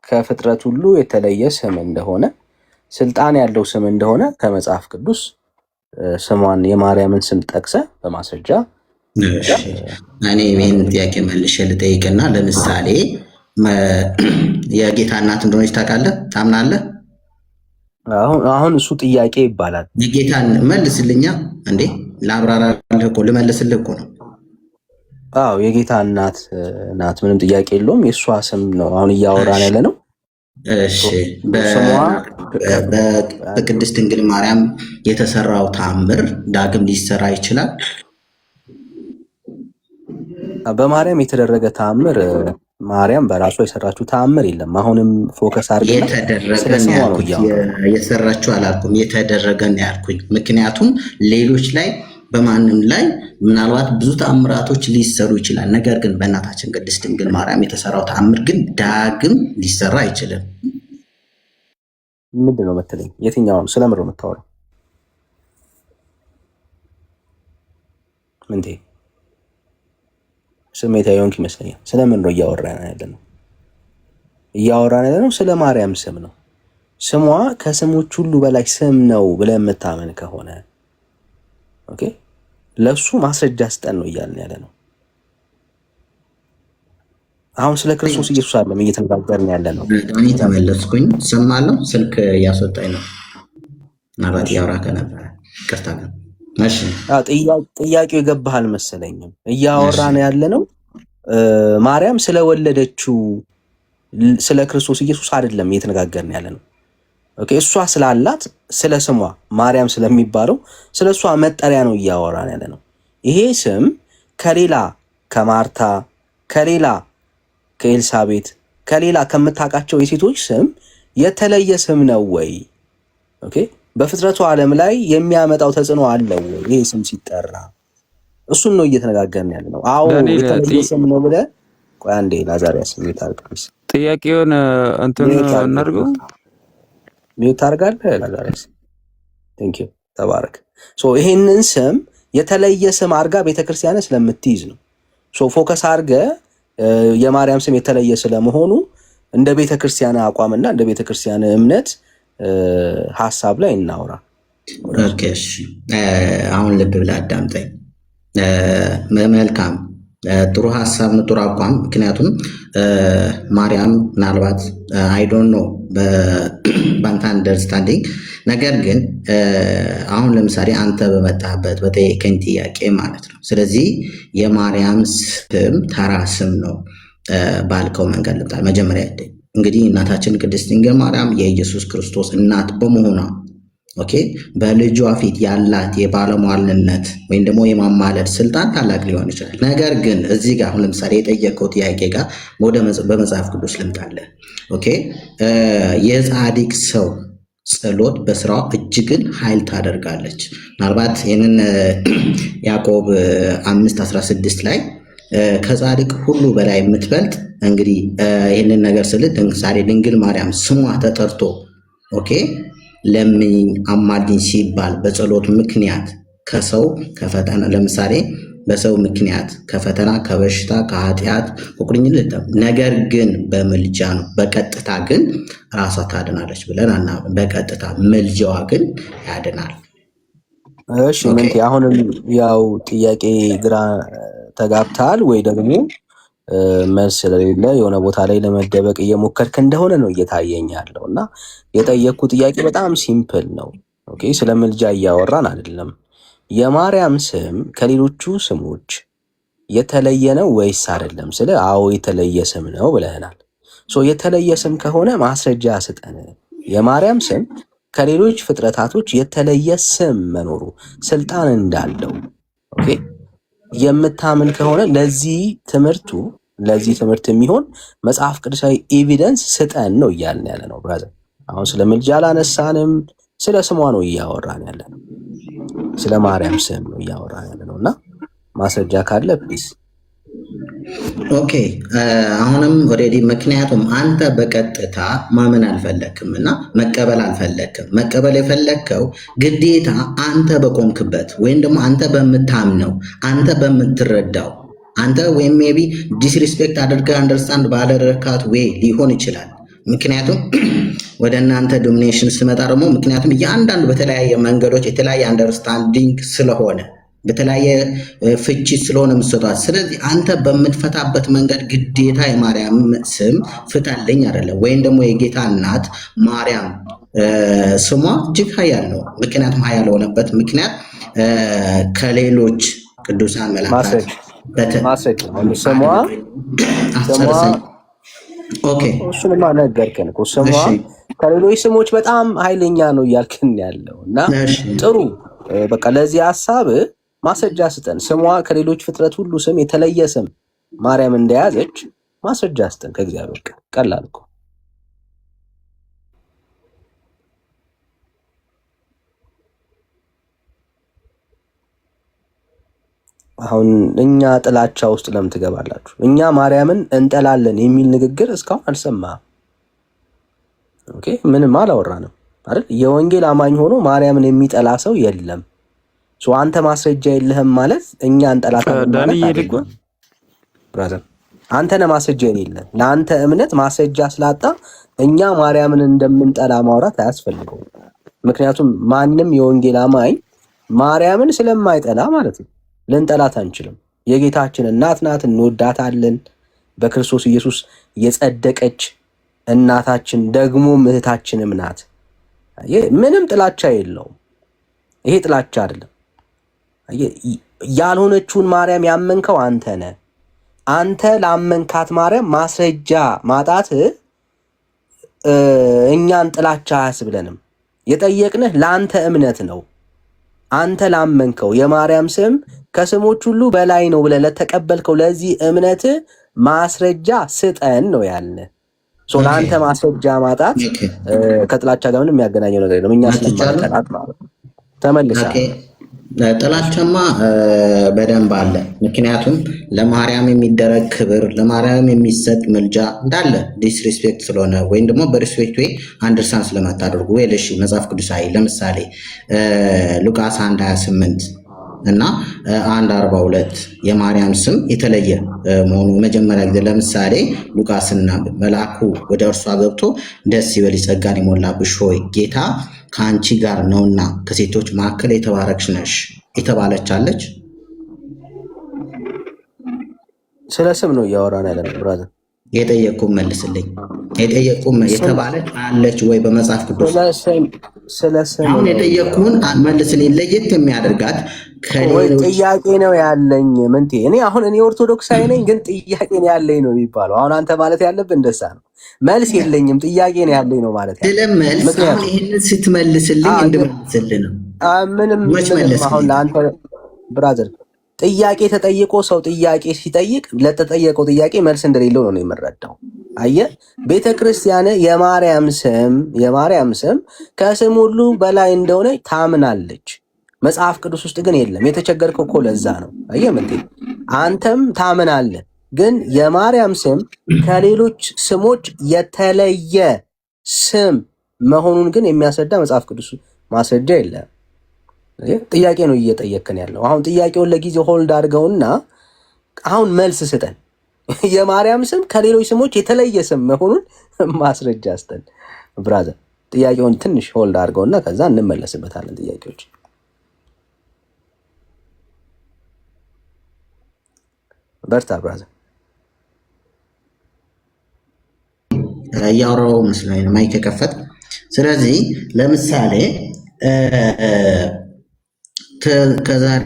ከፍጥረት ሁሉ የተለየ ስም እንደሆነ ስልጣን ያለው ስም እንደሆነ ከመጽሐፍ ቅዱስ ስሟን የማርያምን ስም ጠቅሰ በማስረጃ እኔ ይህን ጥያቄ መልሼ ልጠይቅና ለምሳሌ የጌታ እናት እንደሆነች ታውቃለህ? ታምናለህ? አሁን እሱ ጥያቄ ይባላል። የጌታን መልስልኛ እንዴ! ለአብራራልህ እኮ ልመልስልህ እኮ ነው። አዎ የጌታ እናት ናት፣ ምንም ጥያቄ የለውም። የእሷ ስም ነው አሁን እያወራን ያለ ነው። እሺ በቅድስት ድንግል ማርያም የተሰራው ተአምር ዳግም ሊሰራ ይችላል? በማርያም የተደረገ ተአምር ማርያም በራሷ የሰራችው ተአምር የለም። አሁንም ፎከስ አድርገን የሰራችው አላልኩም፣ የተደረገ ነው ያልኩኝ። ምክንያቱም ሌሎች ላይ በማንም ላይ ምናልባት ብዙ ተአምራቶች ሊሰሩ ይችላል። ነገር ግን በእናታችን ቅድስት ድንግል ማርያም የተሰራው ተአምር ግን ዳግም ሊሰራ አይችልም። ምንድን ነው የምትለኝ? የትኛውን ስለምር ነው የምታወራው? ምንቴ ስሜታዊ ሆንክ ይመስለኛል። ስለምን ነው እያወራን ያለ ነው? እያወራን ያለ ነው ስለ ማርያም ስም ነው። ስሟ ከስሞች ሁሉ በላይ ስም ነው ብለህ የምታመን ከሆነ ኦኬ፣ ለሱ ማስረጃ ስጠን ነው እያልን ያለ ነው። አሁን ስለ ክርስቶስ ኢየሱስ አይደለም እየተነጋገርን ያለ ነው። እኔ ተመለስኩኝ። ሰማለሁ። ስልክ እያስወጣኝ ነው። ምናልባት ያወራ ከነበረ ይቅርታ ግን እሺ፣ ጥያቄው የገባህ አልመሰለኝም። እያወራን ያለ ነው ማርያም ስለወለደችው ስለ ክርስቶስ ኢየሱስ አይደለም እየተነጋገርን ያለ ነው። ኦኬ፣ እሷ ስላላት ስለ ስሟ ማርያም ስለሚባለው ስለ እሷ መጠሪያ ነው እያወራን ያለ ነው። ይሄ ስም ከሌላ ከማርታ ከሌላ ከኤልሳቤት ከሌላ ከምታውቃቸው የሴቶች ስም የተለየ ስም ነው ወይ? ኦኬ፣ በፍጥረቱ ዓለም ላይ የሚያመጣው ተጽዕኖ አለው ወይ ይሄ ስም ሲጠራ? እሱን ነው እየተነጋገርን ያለ ነው። አዎ የተለየ ስም ነው ብለህ ቆይ አንዴ ላዛሪያስ ሚዩት አድርግ። ጥያቄውን እንትን እናድርገው። ሚዩት አድርጋለህ ላዛሪያስ። ቴንክ ዩ ተባረክ። ይሄንን ስም የተለየ ስም አድርጋ ቤተክርስቲያን ስለምትይዝ ነው። ፎከስ አድርገህ የማርያም ስም የተለየ ስለመሆኑ እንደ ቤተክርስቲያን አቋምና እንደ ቤተክርስቲያን እምነት ሐሳብ ላይ እናውራ። እሺ አሁን ልብ ብለህ አዳምጠኝ። መልካም ጥሩ ሐሳብ ነው፣ ጥሩ አቋም። ምክንያቱም ማርያም ምናልባት አይ ዶንት ኖ በአንተ አንደርስታንዲንግ፣ ነገር ግን አሁን ለምሳሌ አንተ በመጣህበት በጠየቀኝ ጥያቄ ማለት ነው። ስለዚህ የማርያም ስም ተራ ስም ነው ባልከው መንገድ ልምጣ። መጀመሪያ እንግዲህ እናታችን ቅድስት ድንግል ማርያም የኢየሱስ ክርስቶስ እናት በመሆኗ ኦኬ በልጇ ፊት ያላት የባለሟልነት ወይም ደግሞ የማማለድ ስልጣን ታላቅ ሊሆን ይችላል። ነገር ግን እዚህ ጋር አሁን ለምሳሌ የጠየቀው ጥያቄ ጋር በመጽሐፍ ቅዱስ ልምጣለን። ኦኬ የጻድቅ ሰው ጸሎት በስራዋ እጅግን ኃይል ታደርጋለች። ምናልባት ይህንን ያዕቆብ 5:16 ላይ ከጻድቅ ሁሉ በላይ የምትበልጥ እንግዲህ ይህንን ነገር ስል ለምሳሌ ድንግል ማርያም ስሟ ተጠርቶ ኦኬ ለምኝ አማልኝ ሲባል በጸሎት ምክንያት ከሰው ከፈተና ለምሳሌ በሰው ምክንያት ከፈተና ከበሽታ ከኃጢአት ከቁርኝት ነገር ግን በምልጃ ነው። በቀጥታ ግን ራሷ ታድናለች ብለን አናምን። በቀጥታ ምልጃዋ ግን ያድናል። እሺ ምን አሁንም ያው ጥያቄ ግራ ተጋብታል ወይ ደግሞ መልስ ስለሌለ የሆነ ቦታ ላይ ለመደበቅ እየሞከርክ እንደሆነ ነው እየታየኝ ያለው እና የጠየቅኩ ጥያቄ በጣም ሲምፕል ነው። ኦኬ ስለ ምልጃ እያወራን አይደለም። የማርያም ስም ከሌሎቹ ስሞች የተለየ ነው ወይስ አይደለም? ስለ አዎ የተለየ ስም ነው ብለህናል። የተለየ ስም ከሆነ ማስረጃ ስጠን። የማርያም ስም ከሌሎች ፍጥረታቶች የተለየ ስም መኖሩ ስልጣን እንዳለው ኦኬ የምታምን ከሆነ ለዚህ ትምህርት የሚሆን መጽሐፍ ቅዱሳዊ ኤቪደንስ ስጠን ነው እያልን ያለ ነው ብራዘር። አሁን ስለ ምልጃ አላነሳንም፣ ስለ ስሟ ነው እያወራን ያለ ነው። ስለ ማርያም ስም ነው እያወራን ያለ ነው እና ማስረጃ ካለ ፕሊዝ። ኦኬ አሁንም ኦልሬዲ ምክንያቱም አንተ በቀጥታ ማመን አልፈለክም እና መቀበል አልፈለክም። መቀበል የፈለከው ግዴታ አንተ በቆምክበት ወይም ደግሞ አንተ በምታምነው አንተ በምትረዳው አንተ ወይም ሜቢ ዲስሪስፔክት አድርገህ አንደርስታንድ ባደረካት ዌይ ሊሆን ይችላል። ምክንያቱም ወደ እናንተ ዶሚኔሽን ስመጣ ደግሞ ምክንያቱም እያንዳንዱ በተለያየ መንገዶች የተለያየ አንደርስታንዲንግ ስለሆነ በተለያየ ፍቺ ስለሆነ የምትሰጧት። ስለዚህ አንተ በምትፈታበት መንገድ ግዴታ የማርያም ስም ፍታልኝ አይደለም። ወይም ደግሞ የጌታ እናት ማርያም ስሟ እጅግ ኃያል ነው። ምክንያቱም ኃያል የሆነበት ምክንያት ከሌሎች ቅዱሳን መላእክት እሱንማ ነገርከን እኮ ስሟ ከሌሎች ስሞች በጣም ኃይለኛ ነው እያልክን ያለው እና ጥሩ በቃ ለዚህ ሀሳብ ማስረጃ ስጠን። ስሟ ከሌሎች ፍጥረት ሁሉ ስም የተለየ ስም ማርያም እንደያዘች ማስረጃ ስጠን ከእግዚአብሔር ጋር። ቀላል እኮ። አሁን እኛ ጥላቻ ውስጥ ለምን ትገባላችሁ? እኛ ማርያምን እንጠላለን የሚል ንግግር እስካሁን አልሰማህም። ኦኬ ምንም አላወራንም አይደል? የወንጌል አማኝ ሆኖ ማርያምን የሚጠላ ሰው የለም። አንተ ማስረጃ የለህም ማለት እኛ እንጠላታለን ማለት ብራዘር። አንተ ነህ ማስረጃ የሌለህ። ለአንተ እምነት ማስረጃ ስላጣ እኛ ማርያምን እንደምንጠላ ማውራት አያስፈልገውም። ምክንያቱም ማንም የወንጌል አማኝ ማርያምን ስለማይጠላ ማለት ነው ልንጠላት አንችልም። የጌታችን እናት ናት፣ እንወዳታለን። በክርስቶስ ኢየሱስ የጸደቀች እናታችን ደግሞ እህታችንም ናት። ምንም ጥላቻ የለውም። ይሄ ጥላቻ አይደለም። ያልሆነችውን ማርያም ያመንከው አንተ ነህ። አንተ ላመንካት ማርያም ማስረጃ ማጣት እኛን ጥላቻ አያስብለንም። የጠየቅንህ ለአንተ እምነት ነው። አንተ ላመንከው የማርያም ስም ከስሞች ሁሉ በላይ ነው ብለህ ለተቀበልከው ለዚህ እምነት ማስረጃ ስጠን ነው ያልንህ። ለአንተ ማስረጃ ማጣት ከጥላቻ ጋር ምንም የሚያገናኘው ነገር የለም። እኛ ስለማንጠላት ማለት ነው። ተመልሰሃል። ጥላቻማ በደንብ አለ። ምክንያቱም ለማርያም የሚደረግ ክብር፣ ለማርያም የሚሰጥ ምልጃ እንዳለ ዲስሪስፔክት ስለሆነ ወይም ደግሞ በሪስፔክት ወይ አንደርስታንድ ስለማታደርጉ ወይ ለሺ መጽሐፍ ቅዱሳዊ ለምሳሌ ሉቃስ 1:28 እና 1:42 የማርያም ስም የተለየ መሆኑ መጀመሪያ ጊዜ ለምሳሌ ሉቃስና መልአኩ ወደ እርሷ ገብቶ ደስ ይበልሽ ጸጋን የሞላብሽ ሆይ ጌታ ከአንቺ ጋር ነውና ከሴቶች መካከል የተባረክሽ ነሽ የተባለች አለች። ስለ ስም ነው እያወራን ያለ ብራዘር። የጠየቁም መልስልኝ። የጠየቁም የተባለች አለች ወይ በመጽሐፍ ቅዱስ? ስለ ስም አሁን የጠየቁን መልስልኝ። ለየት የሚያደርጋት ጥያቄ ነው ያለኝ። ምንቴ እኔ ኦርቶዶክሳዊ ነኝ፣ ግን ጥያቄ ነው ያለኝ ነው የሚባለው። አሁን አንተ ማለት ያለብህ እንደዛ ነው። መልስ የለኝም ጥያቄ ነው ያለኝ ነው ማለት ያለብህ። ስለመልስ አሁን ይሄንን ስትመልስልኝ እንድመልስልህ ነው። ምንም አሁን ለአንተ ብራዘር ጥያቄ ተጠይቆ ሰው ጥያቄ ሲጠይቅ ለተጠየቀው ጥያቄ መልስ እንደሌለው ነው የምረዳው። አየህ ቤተክርስቲያን የማርያም ስም ከስም ሁሉ በላይ እንደሆነ ታምናለች። መጽሐፍ ቅዱስ ውስጥ ግን የለም። የተቸገርከው እኮ ለዛ ነው። አየህ ምንቴ አንተም ታምናለህ፣ ግን የማርያም ስም ከሌሎች ስሞች የተለየ ስም መሆኑን ግን የሚያስረዳ መጽሐፍ ቅዱስ ማስረጃ የለም። ጥያቄ ነው እየጠየቅን ያለው። አሁን ጥያቄውን ለጊዜው ሆልድ አድርገውና አሁን መልስ ስጠን። የማርያም ስም ከሌሎች ስሞች የተለየ ስም መሆኑን ማስረጃ ስጠን ብራዘር። ጥያቄውን ትንሽ ሆልድ አድርገውና ከዛ እንመለስበታለን ጥያቄዎች። በርታ ብራዘር። እያወራሁ መስሎኝ ማይክ ከፈት። ስለዚህ ለምሳሌ ከዛሬ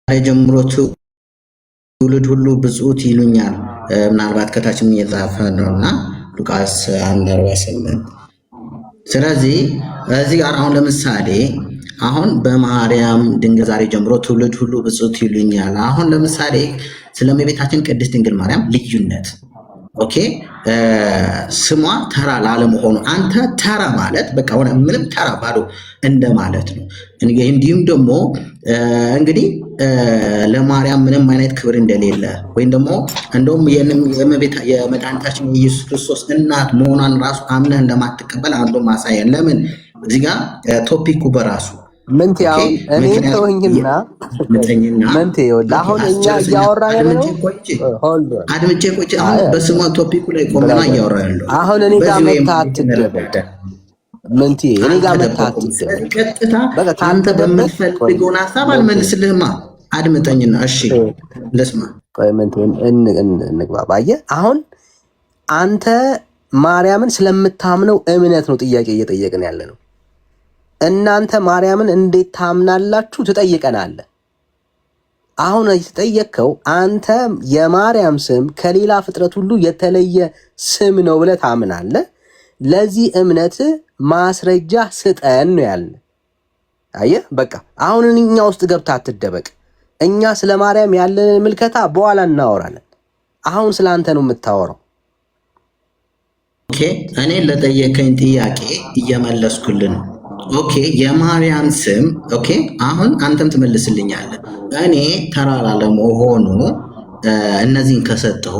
ጀምሮ ትውልድ ሁሉ ብፁዕት ይሉኛል። ምናልባት ከታችም እየጻፈ ነውና ሉቃስ 1:48። ስለዚህ እዚህ ጋር አሁን ለምሳሌ አሁን በማርያም ድንግል ዛሬ ጀምሮ ትውልድ ሁሉ ብፁዕት ይሉኛል። አሁን ለምሳሌ ስለ እመቤታችን ቅድስት ድንግል ማርያም ልዩነት ኦኬ፣ ስሟ ተራ ላለመሆኑ አንተ ተራ ማለት በቃ ሆነ ምንም ተራ ባዶ እንደማለት ነው። እንዲሁም ደግሞ እንግዲህ ለማርያም ምንም አይነት ክብር እንደሌለ ወይም ደግሞ እንደውም የመድኃኒታችን የኢየሱስ ክርስቶስ እናት መሆኗን ራሱ አምነህ እንደማትቀበል አንዱ ማሳያ። ለምን እዚህ ጋር ቶፒኩ በራሱ ምንቴ አሁን እኔ ተወኝና ምንቴ አሁን እኛ እያወራን ያለው አድምጬ ቆይቼ አሁን በስሟ ቶፒኩ ላይ ቆመና እያወራ ያለው አሁን እኔ ጋር መታ አትደበቅ ምንቴ እኔ ጋር መታ አትደበቅ። ቀጥታ አንተ በምትፈልገውን ሀሳብ አልመልስልህማ። አድምጠኝና እሺ ልስማ። ቆይ ምንቴ እንግባባ። አየህ አሁን አንተ ማርያምን ስለምታምነው እምነት ነው ጥያቄ እየጠየቅን ያለ ነው። እናንተ ማርያምን እንዴት ታምናላችሁ ትጠይቀናለህ። አሁን የተጠየቅከው አንተ የማርያም ስም ከሌላ ፍጥረት ሁሉ የተለየ ስም ነው ብለህ ታምናለህ። ለዚህ እምነት ማስረጃ ስጠን ነው ያልን። አየህ በቃ አሁን እኛ ውስጥ ገብተህ አትደበቅ። እኛ ስለ ማርያም ያለንን ምልከታ በኋላ እናወራለን። አሁን ስለ አንተ ነው የምታወራው። ኦኬ እኔ ለጠየቀኝ ጥያቄ እየመለስኩልን ነው። ኦኬ የማርያም ስም ኦኬ አሁን አንተም ትመልስልኛለህ። እኔ ተራራ ለመሆኑ እነዚህን ከሰጠሁ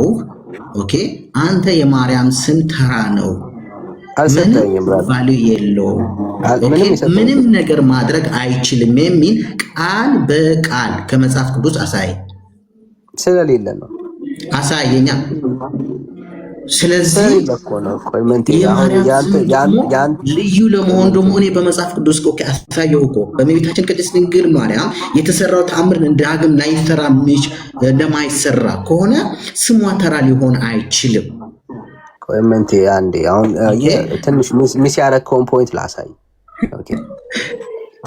ኦኬ አንተ የማርያም ስም ተራ ነው ቫልዩ የለውም ምንም ነገር ማድረግ አይችልም የሚል ቃል በቃል ከመጽሐፍ ቅዱስ አሳይ። ስለሌለ ነው አሳየኛ። ስለዚህ ልዩ ለመሆን ደግሞ እኔ በመጽሐፍ ቅዱስ እኮ አሳየሁ እኮ በእመቤታችን ቅድስት ድንግል ማርያም የተሰራው ተአምር ዳግም ላይሰራ እንደማይሰራ ከሆነ ስሟ ተራ ሊሆን አይችልም። ኮሜንት አንዴ አሁን ትንሽ ሚስ ያደረከውን ፖይንት ላሳይ። ኦኬ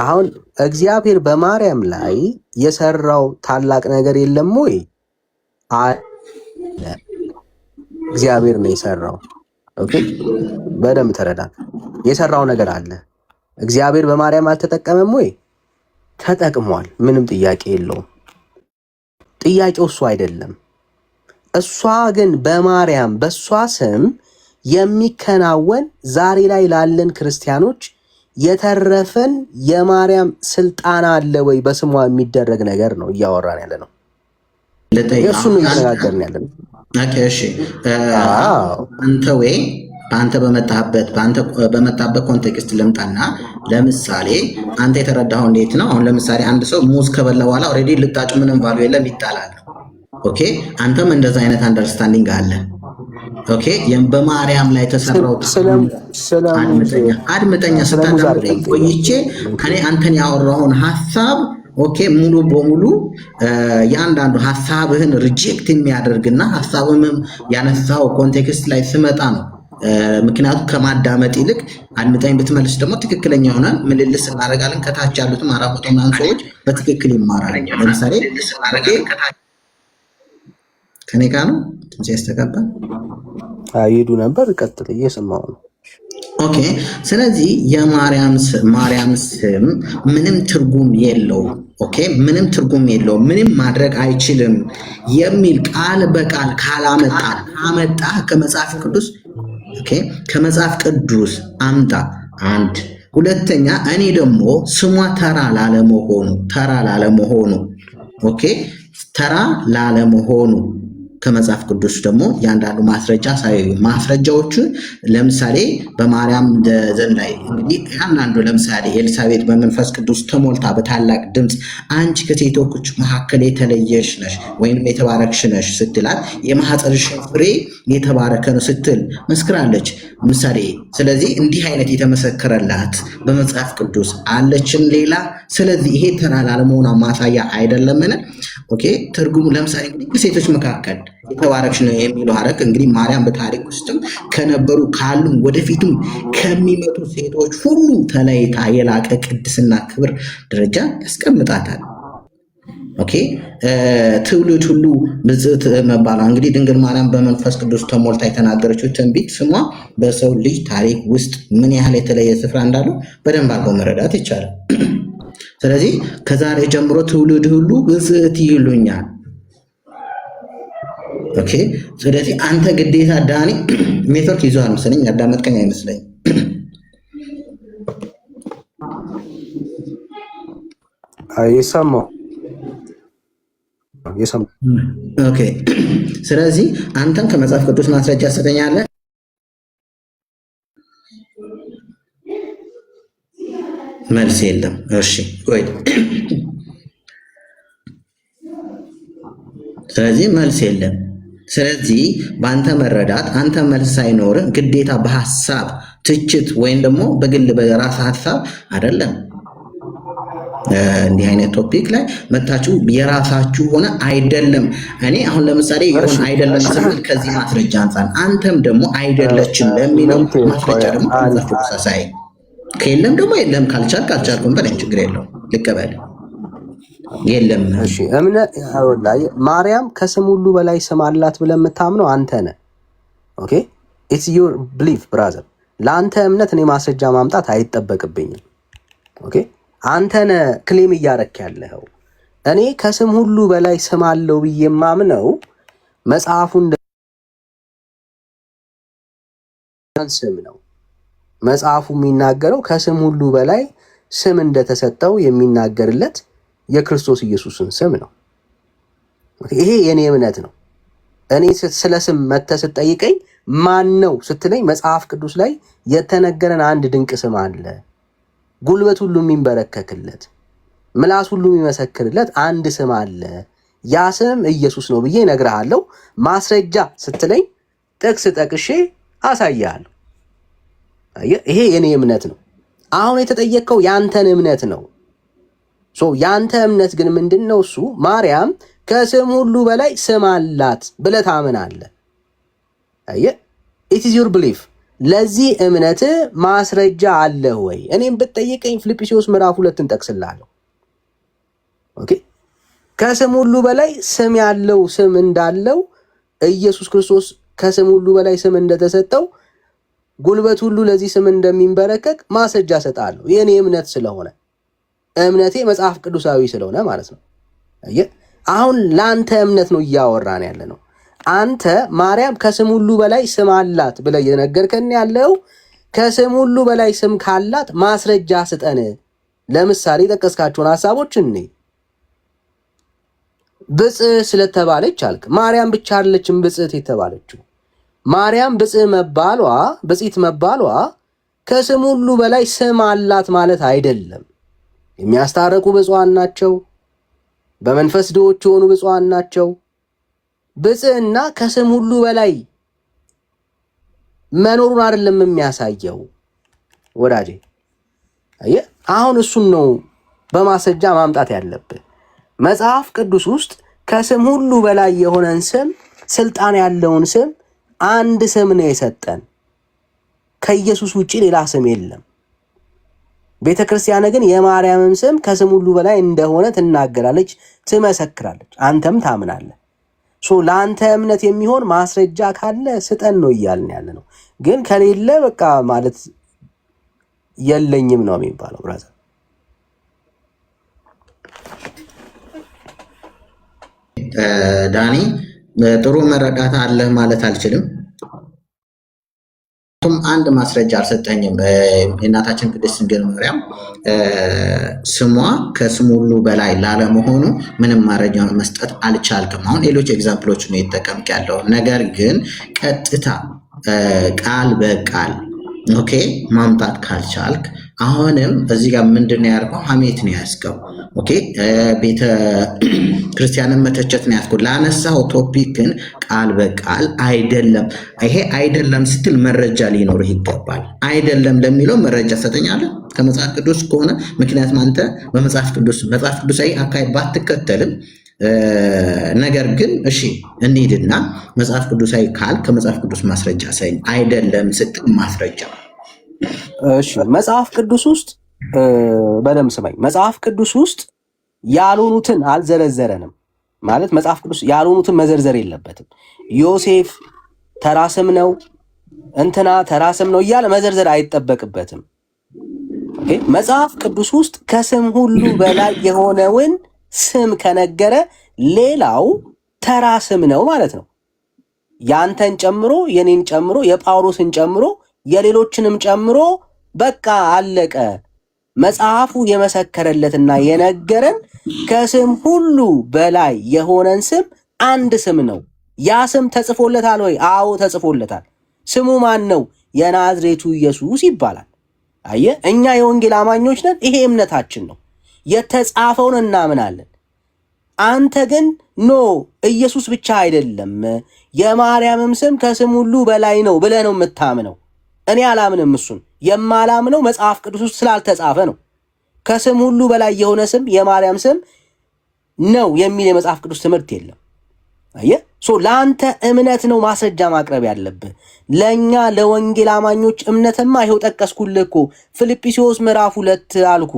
አሁን እግዚአብሔር በማርያም ላይ የሰራው ታላቅ ነገር የለም ወይ? እግዚአብሔር ነው የሰራው። ኦኬ በደንብ ተረዳ። የሰራው ነገር አለ። እግዚአብሔር በማርያም አልተጠቀመም ወይ? ተጠቅሟል። ምንም ጥያቄ የለውም። ጥያቄው እሱ አይደለም። እሷ ግን በማርያም በእሷ ስም የሚከናወን ዛሬ ላይ ላለን ክርስቲያኖች የተረፈን የማርያም ስልጣን አለ ወይ በስሟ የሚደረግ ነገር ነው እያወራን ያለ ነው። እሱን ነው እየተነጋገርን ያለ ነው። እሺ አንተ ወይ በአንተ በመጣበት ኮንቴክስት ልምጣና ለምሳሌ አንተ የተረዳኸው እንዴት ነው? አሁን ለምሳሌ አንድ ሰው ሙዝ ከበላ በኋላ ኦልሬዲ ልጣጩ ምንም ቫሉ የለም ይጣላል። ኦኬ አንተም እንደዛ አይነት አንደርስታንዲንግ አለ። ኦኬ በማርያም ላይ ተሰራው አድምጠኛ ስታዳምጠኝ ቆይቼ እኔ አንተን ያወራውን ሐሳብ ኦኬ ሙሉ በሙሉ ያንዳንዱ ሐሳብህን ሪጀክት የሚያደርግና ሐሳብህም ያነሳው ኮንቴክስት ላይ ስመጣ ነው። ምክንያቱም ከማዳመጥ ይልቅ አድምጠኝ ብትመልስ ደግሞ ትክክለኛ ይሆናል። ምልልስ እናደርጋለን። ከታች ያሉትም 400 ምናምን ሰዎች በትክክል ይማራሉ። ለምሳሌ ከኔ ጋር ነው ትንሽ ያስተጋባል አይሄዱ ነበር። ቀጥል እየሰማሁ ነው። ኦኬ ስለዚህ የማርያም ስም ምንም ትርጉም የለውም። ኦኬ ምንም ትርጉም የለውም፣ ምንም ማድረግ አይችልም የሚል ቃል በቃል ካላመጣ ከመጽሐፍ ቅዱስ ኦኬ ከመጽሐፍ ቅዱስ አምጣ። አንድ ሁለተኛ እኔ ደግሞ ስሟ ተራ ላለመሆኑ ኦኬ ተራ ላለመሆኑ ከመጽሐፍ ቅዱስ ደግሞ ያንዳንዱ ማስረጃዎቹ ለምሳሌ በማርያም ዘንድ ላይ እንግዲህ ያንዳንዱ ለምሳሌ ኤልሳቤጥ በመንፈስ ቅዱስ ተሞልታ በታላቅ ድምፅ አንቺ ከሴቶች መካከል የተለየሽ ነሽ ወይም የተባረክሽ ነሽ ስትላት የማኅፀንሽ ፍሬ የተባረከ ነው ስትል መስክራለች። ምሳሌ ስለዚህ እንዲህ አይነት የተመሰከረላት በመጽሐፍ ቅዱስ አለችን ሌላ። ስለዚህ ይሄ ተራ ላለመሆኗ ማሳያ አይደለምን? ኦኬ ትርጉሙ ለምሳሌ እንግዲህ ከሴቶች መካከል የተባረክሽ ነው የሚለው ሐረግ እንግዲህ ማርያም በታሪክ ውስጥም ከነበሩ ካሉ ወደፊቱም ከሚመጡ ሴቶች ሁሉ ተለይታ የላቀ ቅድስና ክብር ደረጃ ያስቀምጣታል። ኦኬ ትውልድ ሁሉ ብፅዕት መባሏ እንግዲህ ድንግል ማርያም በመንፈስ ቅዱስ ተሞልታ የተናገረችው ትንቢት ስሟ በሰው ልጅ ታሪክ ውስጥ ምን ያህል የተለየ ስፍራ እንዳለው በደንብ አድርጎ መረዳት ይቻላል። ስለዚህ ከዛሬ ጀምሮ ትውልድ ሁሉ ብፅዕት ይሉኛል። ኦኬ ስለዚህ አንተ ግዴታ ዳኒ ኔትወርክ ይዟል መሰለኝ፣ ያዳመጥከኝ አይመስለኝ። አይሰማው ኦኬ ስለዚህ አንተም ከመጽሐፍ ቅዱስ ማስረጃ ሰጠኛለህ። መልስ የለም። እሺ ቆይ ስለዚህ መልስ የለም። ስለዚህ በአንተ መረዳት አንተ መልስ ሳይኖር ግዴታ በሐሳብ ትችት ወይም ደግሞ በግል በራስ ሐሳብ አይደለም እንዲህ አይነት ቶፒክ ላይ መጣችሁ የራሳችሁ ሆነ አይደለም። እኔ አሁን ለምሳሌ የሆነ አይደለም ስል ከዚህ ማስረጃ አንፃር አንተም ደግሞ አይደለችም ለሚለው ማስረጃ ደግሞ ተመሳሳይ ከየለም ደግሞ የለም ካልቻልኩም በላይ ችግር የለው ልቀበል የለም። እሺ እምነት ማርያም ከስም ሁሉ በላይ ስም አላት ብለህ የምታምነው አንተ ነህ። ኦኬ ኢትስ ዩር ቢሊፍ ብራዘር። ለአንተ እምነት እኔ ማስረጃ ማምጣት አይጠበቅብኝም። ኦኬ አንተ ነህ ክሌም እያረክ ያለኸው። እኔ ከስም ሁሉ በላይ ስም አለው ብዬ የማምነው መጽሐፉን ስም ነው። መጽሐፉ የሚናገረው ከስም ሁሉ በላይ ስም እንደተሰጠው የሚናገርለት የክርስቶስ ኢየሱስን ስም ነው። ይሄ የኔ እምነት ነው። እኔ ስለ ስም መተህ ስትጠይቀኝ ማን ነው ስትለኝ መጽሐፍ ቅዱስ ላይ የተነገረን አንድ ድንቅ ስም አለ፣ ጉልበት ሁሉ የሚንበረከክለት፣ ምላስ ሁሉ የሚመሰክርለት አንድ ስም አለ፣ ያ ስም ኢየሱስ ነው ብዬ እነግርሃለሁ። ማስረጃ ስትለኝ ጥቅስ ጠቅሼ አሳያለሁ። ይሄ የኔ እምነት ነው። አሁን የተጠየቀው ያንተን እምነት ነው። ያንተ እምነት ግን ምንድን ነው? እሱ ማርያም ከስም ሁሉ በላይ ስም አላት ብለህ ታምናለህ። ኢት ኢዝ ዩር ቢሊፍ። ለዚህ እምነት ማስረጃ አለህ ወይ? እኔም ብትጠይቀኝ ፊልጵስዩስ ምዕራፍ 2 እንጠቅስልሃለሁ። ኦኬ ከስም ሁሉ በላይ ስም ያለው ስም እንዳለው ኢየሱስ ክርስቶስ ከስም ሁሉ በላይ ስም እንደተሰጠው ጉልበት ሁሉ ለዚህ ስም እንደሚንበረከክ ማስረጃ ሰጣለሁ። የኔ እምነት ስለሆነ እምነቴ መጽሐፍ ቅዱሳዊ ስለሆነ ማለት ነው። አሁን ለአንተ እምነት ነው እያወራን ያለ ነው። አንተ ማርያም ከስም ሁሉ በላይ ስም አላት ብለህ እየነገርከን ያለው ከስም ሁሉ በላይ ስም ካላት ማስረጃ ስጠን። ለምሳሌ ጠቀስካቸውን ሐሳቦች እኔ ብጽዕ ስለተባለች አልክ። ማርያም ብቻ አይደለችም ብጽዕት የተባለችው። ማርያም ብጽዕት መባሏ ከስም ሁሉ በላይ ስም አላት ማለት አይደለም። የሚያስታርቁ ብፁዓን ናቸው፣ በመንፈስ ድሆች የሆኑ ብፁዓን ናቸው። ብጽዕና ከስም ሁሉ በላይ መኖሩን አይደለም የሚያሳየው ወዳጄ። አየህ፣ አሁን እሱን ነው በማስረጃ ማምጣት ያለብህ። መጽሐፍ ቅዱስ ውስጥ ከስም ሁሉ በላይ የሆነን ስም፣ ስልጣን ያለውን ስም አንድ ስም ነው የሰጠን። ከኢየሱስ ውጪ ሌላ ስም የለም። ቤተ ክርስቲያን ግን የማርያምም ስም ከስም ሁሉ በላይ እንደሆነ ትናገራለች፣ ትመሰክራለች። አንተም ታምናለህ። ለአንተ እምነት የሚሆን ማስረጃ ካለ ስጠን ነው እያልን ያለ ነው። ግን ከሌለ በቃ ማለት የለኝም ነው የሚባለው። ብራዘር ዳኒ ጥሩ መረዳት አለህ ማለት አልችልም። አንድ ማስረጃ አልሰጠኝም። የእናታችን ቅድስት ድንግል ማርያም ስሟ ከስሙ ሁሉ በላይ ላለመሆኑ ምንም ማረጃ መስጠት አልቻልክም። አሁን ሌሎች ኤግዛምፕሎች ነው የተጠቀምክ ያለው። ነገር ግን ቀጥታ ቃል በቃል ኦኬ ማምጣት ካልቻልክ አሁንም እዚህ ጋር ምንድን ነው ያልከው? ሐሜት ነው ያዝከው። ኦኬ ቤተ ክርስቲያንን መተቸት ነው ያዝከው። ላነሳው ቶፒክን ቃል በቃል አይደለም። ይሄ አይደለም ስትል መረጃ ሊኖርህ ይገባል። አይደለም ለሚለው መረጃ ሰጠኛለህ ከመጽሐፍ ቅዱስ ከሆነ። ምክንያቱም አንተ በመጽሐፍ ቅዱሳዊ አካሄድ ባትከተልም ነገር ግን እሺ እንሂድና መጽሐፍ ቅዱሳዊ ካል ከመጽሐፍ ቅዱስ ማስረጃ ሳይኝ አይደለም ስትል ማስረጃ። እሺ መጽሐፍ ቅዱስ ውስጥ በደምብ ስማኝ። መጽሐፍ ቅዱስ ውስጥ ያልሆኑትን አልዘረዘረንም ማለት መጽሐፍ ቅዱስ ያልሆኑትን መዘርዘር የለበትም። ዮሴፍ ተራስም ነው እንትና ተራስም ነው እያለ መዘርዘር አይጠበቅበትም። ኦኬ መጽሐፍ ቅዱስ ውስጥ ከስም ሁሉ በላይ የሆነውን ስም ከነገረ ሌላው ተራ ስም ነው ማለት ነው። ያንተን ጨምሮ የኔን ጨምሮ የጳውሎስን ጨምሮ የሌሎችንም ጨምሮ በቃ አለቀ። መጽሐፉ የመሰከረለትና የነገረን ከስም ሁሉ በላይ የሆነን ስም አንድ ስም ነው። ያ ስም ተጽፎለታል ወይ? አዎ ተጽፎለታል። ስሙ ማን ነው? የናዝሬቱ ኢየሱስ ይባላል። አየህ፣ እኛ የወንጌል አማኞች ነን። ይሄ እምነታችን ነው። የተጻፈውን እናምናለን። አንተ ግን ኖ ኢየሱስ ብቻ አይደለም የማርያምም ስም ከስም ሁሉ በላይ ነው ብለህ ነው የምታምነው። እኔ አላምንም። እሱን የማላምነው መጽሐፍ ቅዱስ ውስጥ ስላልተጻፈ ነው። ከስም ሁሉ በላይ የሆነ ስም የማርያም ስም ነው የሚል የመጽሐፍ ቅዱስ ትምህርት የለም። አየህ፣ ለአንተ እምነት ነው ማስረጃ ማቅረብ ያለብህ። ለእኛ ለወንጌል አማኞች እምነትማ ይኸው ጠቀስኩልህ እኮ ፊልጵስዩስ ምዕራፍ 2 አልኩ።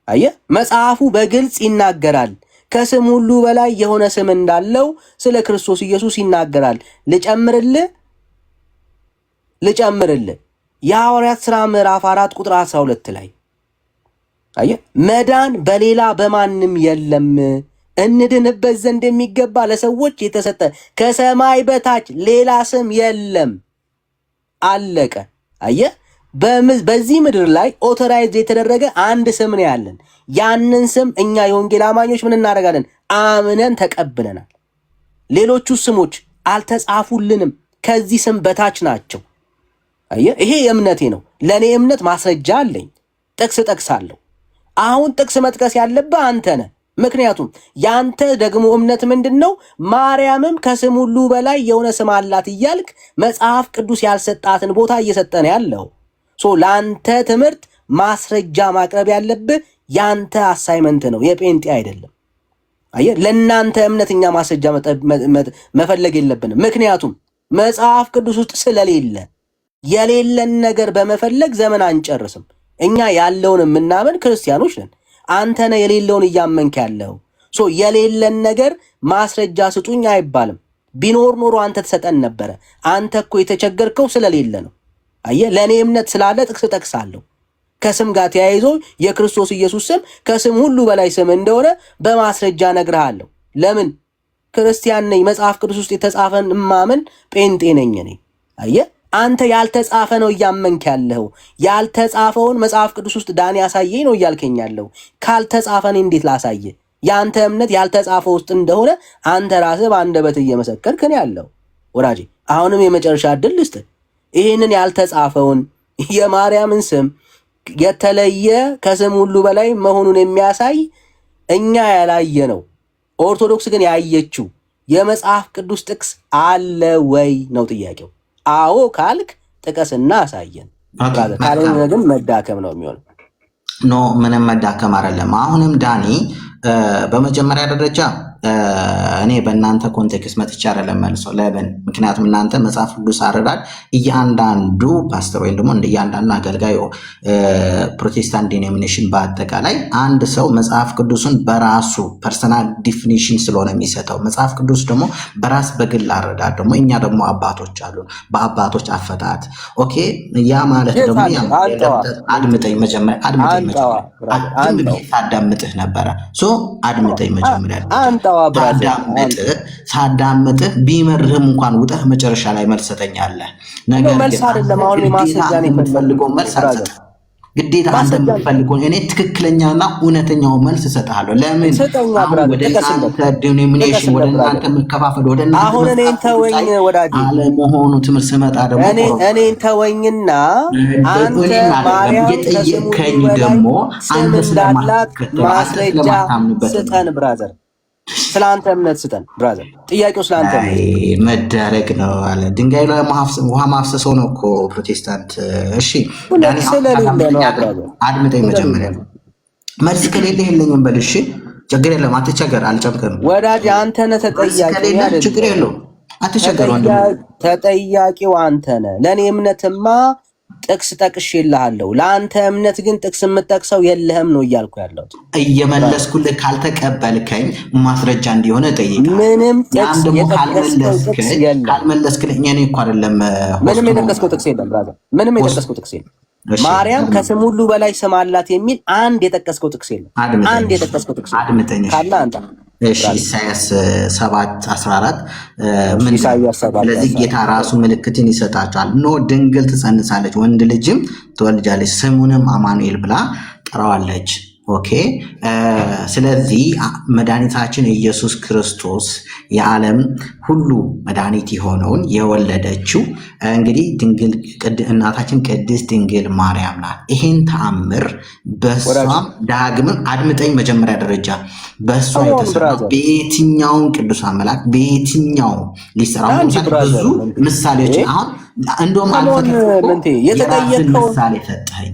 አየህ፣ መጽሐፉ በግልጽ ይናገራል። ከስም ሁሉ በላይ የሆነ ስም እንዳለው ስለ ክርስቶስ ኢየሱስ ይናገራል። ልጨምርልህ የሐዋርያት ሥራ ምዕራፍ 4 ቁጥር 12 ላይ አየህ፣ መዳን በሌላ በማንም የለም እንድንበት ዘንድ የሚገባ ለሰዎች የተሰጠ ከሰማይ በታች ሌላ ስም የለም። አለቀ። አየህ፣ በዚህ ምድር ላይ ኦቶራይዝ የተደረገ አንድ ስም ነው ያለን። ያንን ስም እኛ የወንጌል አማኞች ምን እናደርጋለን? አምነን ተቀብለናል። ሌሎቹ ስሞች አልተጻፉልንም፣ ከዚህ ስም በታች ናቸው። አየህ፣ ይሄ የእምነቴ ነው። ለእኔ እምነት ማስረጃ አለኝ። ጥቅስ ጠቅሳለሁ። አሁን ጥቅስ መጥቀስ ያለብህ አንተ ነህ። ምክንያቱም ያንተ ደግሞ እምነት ምንድን ነው? ማርያምም ከስም ሁሉ በላይ የሆነ ስም አላት እያልክ መጽሐፍ ቅዱስ ያልሰጣትን ቦታ እየሰጠን ያለው። ለአንተ ትምህርት ማስረጃ ማቅረብ ያለብህ ያንተ አሳይመንት ነው፣ የጴንጤ አይደለም። አየህ፣ ለእናንተ እምነት እኛ ማስረጃ መፈለግ የለብንም። ምክንያቱም መጽሐፍ ቅዱስ ውስጥ ስለሌለ የሌለን ነገር በመፈለግ ዘመን አንጨርስም። እኛ ያለውን የምናምን ክርስቲያኖች ነን። አንተ ነህ የሌለውን እያመንክ ያለው። የሌለን ነገር ማስረጃ ስጡኝ አይባልም። ቢኖር ኖሮ አንተ ትሰጠን ነበረ። አንተ እኮ የተቸገርከው ስለሌለ ነው። አየህ፣ ለእኔ እምነት ስላለ ጥቅስ ጠቅሳለሁ። ከስም ጋር ተያይዞ የክርስቶስ ኢየሱስ ስም ከስም ሁሉ በላይ ስም እንደሆነ በማስረጃ ነግርሃለሁ። ለምን? ክርስቲያን ነኝ። መጽሐፍ ቅዱስ ውስጥ የተጻፈን እማምን ጴንጤ ነኝ እኔ። አየህ፣ አንተ ያልተጻፈ ነው እያመንክ ያለው። ያልተጻፈውን መጽሐፍ ቅዱስ ውስጥ ዳኒ ያሳየኝ ነው እያልከኝ ያለው። ካልተጻፈ እኔ እንዴት ላሳየ? የአንተ እምነት ያልተጻፈ ውስጥ እንደሆነ አንተ ራስህ በአንደበት እየመሰከርክ ነው ያለው። ወዳጄ አሁንም የመጨረሻ እድል ልስጥህ። ይህንን ያልተጻፈውን የማርያምን ስም የተለየ ከስም ሁሉ በላይ መሆኑን የሚያሳይ እኛ ያላየ ነው፣ ኦርቶዶክስ ግን ያየችው የመጽሐፍ ቅዱስ ጥቅስ አለ ወይ ነው ጥያቄው። አዎ ካልክ ጥቀስና አሳየን። ካልሆነ ግን መዳከም ነው የሚሆነው። ኖ ምንም መዳከም አይደለም። አሁንም ዳኒ በመጀመሪያ ደረጃ እኔ በእናንተ ኮንቴክስት መጥቻ አይደለም መልሰው ለምን? ምክንያቱም እናንተ መጽሐፍ ቅዱስ አረዳድ እያንዳንዱ ፓስተር ወይም ደግሞ እያንዳንዱ አገልጋዩ ፕሮቴስታንት ዲኖሚኔሽን በአጠቃላይ አንድ ሰው መጽሐፍ ቅዱስን በራሱ ፐርሰናል ዲፊኒሽን ስለሆነ የሚሰጠው መጽሐፍ ቅዱስ ደግሞ በራስ በግል አረዳድ ደግሞ እኛ ደግሞ አባቶች አሉ በአባቶች አፈታት። ኦኬ ያ ማለት ደግሞ አድምጠኝ መጀመሪያ አዳምጥህ ነበረ አድምጠኝ መጀመሪያ ሳዳምጥህ ቢመርህም እንኳን ውጠህ መጨረሻ ላይ መልስ ሰጠኛለህ። ነገር ግን የምትፈልገው መልስ አልሰጥም። ግዴታ አንተ የምትፈልገውን እኔ ትክክለኛና እውነተኛው መልስ እሰጥሃለሁ። ለምን ወደ እናንተ ዲኖሚኔሽን ወደ እናንተ መከፋፈል ወደ እናንተ አሁን እኔን ተወኝ ወዳጅ አለመሆኑ ትምህርት ስመጣ ደግሞ እኔን ተወኝና አንተ ማርያም የጠየከኝ ደግሞ አንተ ስላላት ማስረጃ ስጠን ብራዘር። ስለአንተ እምነት ስጠን ብራዘር። ጥያቄው ስለአንተ መዳረግ ነው አለ። ድንጋይ ላይ ውሃ ማፍሰሰው ነው እኮ ፕሮቴስታንት። እሺ አድምጠኝ መጀመሪያ። መልስ ከሌለ የለኝም በል። እሺ ችግር የለም አትቸገር፣ አልጨምቅም ወዳጅ። አንተ ነህ ተጠያቂ። ችግር የለውም አትቸገር። ተጠያቂው አንተ ነህ። ለእኔ እምነትማ ጥቅስ ጠቅሼልሃለሁ። ለአንተ እምነት ግን ጥቅስ የምጠቅሰው የለህም ነው እያልኩ ያለሁት። እየመለስኩልህ ካልተቀበልከኝ ማስረጃ እንዲሆነ ጠይቃለሁ። ምንም ጥቅስ ካልመለስክልኝ እኔ እኮ አይደለም ምንም የጠቀስከው ጥቅስ የለም ብራዘር፣ ምንም የጠቀስከው ጥቅስ የለም። ማርያም ከስም ሁሉ በላይ ስም አላት የሚል አንድ የጠቀስከው ጥቅስ የለም። አንድ የጠቀስከው ጥቅስ ካለ አንተ ኢሳያስ 7:14 ስለዚህ ጌታ ራሱ ምልክትን ይሰጣቸዋል። ኖ ድንግል ትጸንሳለች፣ ወንድ ልጅም ትወልጃለች፣ ስሙንም አማኑኤል ብላ ጠራዋለች። ኦኬ ስለዚህ መድኃኒታችን ኢየሱስ ክርስቶስ የዓለም ሁሉ መድኃኒት የሆነውን የወለደችው እንግዲህ ድንግል እናታችን ቅድስት ድንግል ማርያም ናት። ይሄን ተአምር በሷም ዳግምም አድምጠኝ መጀመሪያ ደረጃ በሷ የተሰራ በየትኛውን ቅዱሳን መላእክት በየትኛው ሊሰራ ብዙ ምሳሌዎች አሁን እንደውም የተጠየቀው ምሳሌ ፈጠኝ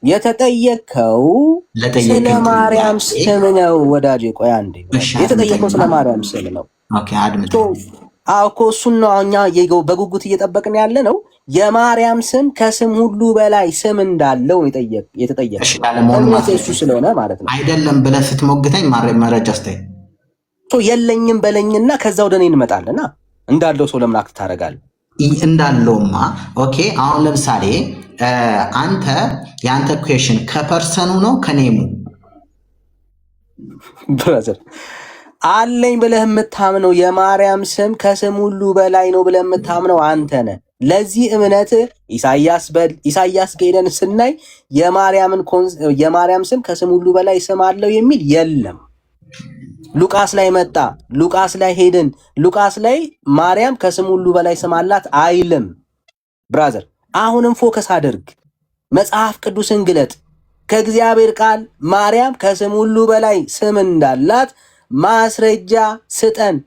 የተጠየቀው ስለ ማርያም ስም ነው ወዳጅ። ቆይ አንዴ የተጠየቀው ስለ ማርያም ስም ነው። እኮ እሱን ነው እኛ በጉጉት እየጠበቅን ያለ ነው። የማርያም ስም ከስም ሁሉ በላይ ስም እንዳለው የተጠየቀው እሱ ስለሆነ ማለት ነው። አይደለም ብለህ ስትሞግተኝ መረጃ ስታይ የለኝም በለኝና ከዛ ወደ እኔ እንመጣለና እንዳለው ሰው ለምን አክት ታደርጋለህ? እንዳለውማ ኦኬ። አሁን ለምሳሌ አንተ የአንተ ኩዌሽን ከፐርሰኑ ነው ከኔሙ ብራዘር አለኝ ብለህ የምታምነው የማርያም ስም ከስም ሁሉ በላይ ነው ብለህ የምታምነው አንተ ነህ። ለዚህ እምነት ኢሳያስ ሄደን ስናይ የማርያም ስም ከስም ሁሉ በላይ ስም አለው የሚል የለም። ሉቃስ ላይ መጣ፣ ሉቃስ ላይ ሄድን፣ ሉቃስ ላይ ማርያም ከስም ሁሉ በላይ ስም አላት አይልም። ብራዘር አሁንም ፎከስ አድርግ፣ መጽሐፍ ቅዱስን ግለጥ፣ ከእግዚአብሔር ቃል ማርያም ከስም ሁሉ በላይ ስም እንዳላት ማስረጃ ስጠን።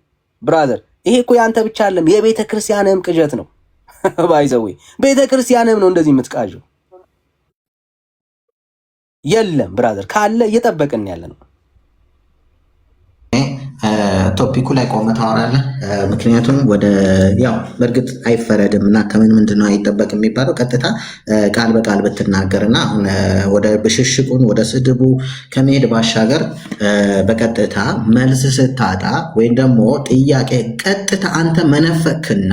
ብራዘር ይሄ እኮ ያንተ ብቻ አይደለም፣ የቤተ ክርስቲያንም ቅዠት ነው። ባይዘዌ ቤተ ክርስቲያንም ነው እንደዚህ የምትቃዠው። የለም ብራዘር፣ ካለ እየጠበቅን ያለ ነው። ቶፒኩ ላይ ቆመ ታወራለህ። ምክንያቱም ወደ ያው በእርግጥ አይፈረድም እና ከምን ምንድነው አይጠበቅም የሚባለው ቀጥታ ቃል በቃል ብትናገርና ወደ ብሽሽቁን ወደ ስድቡ ከመሄድ ባሻገር በቀጥታ መልስ ስታጣ ወይም ደግሞ ጥያቄ ቀጥታ አንተ መነፈቅና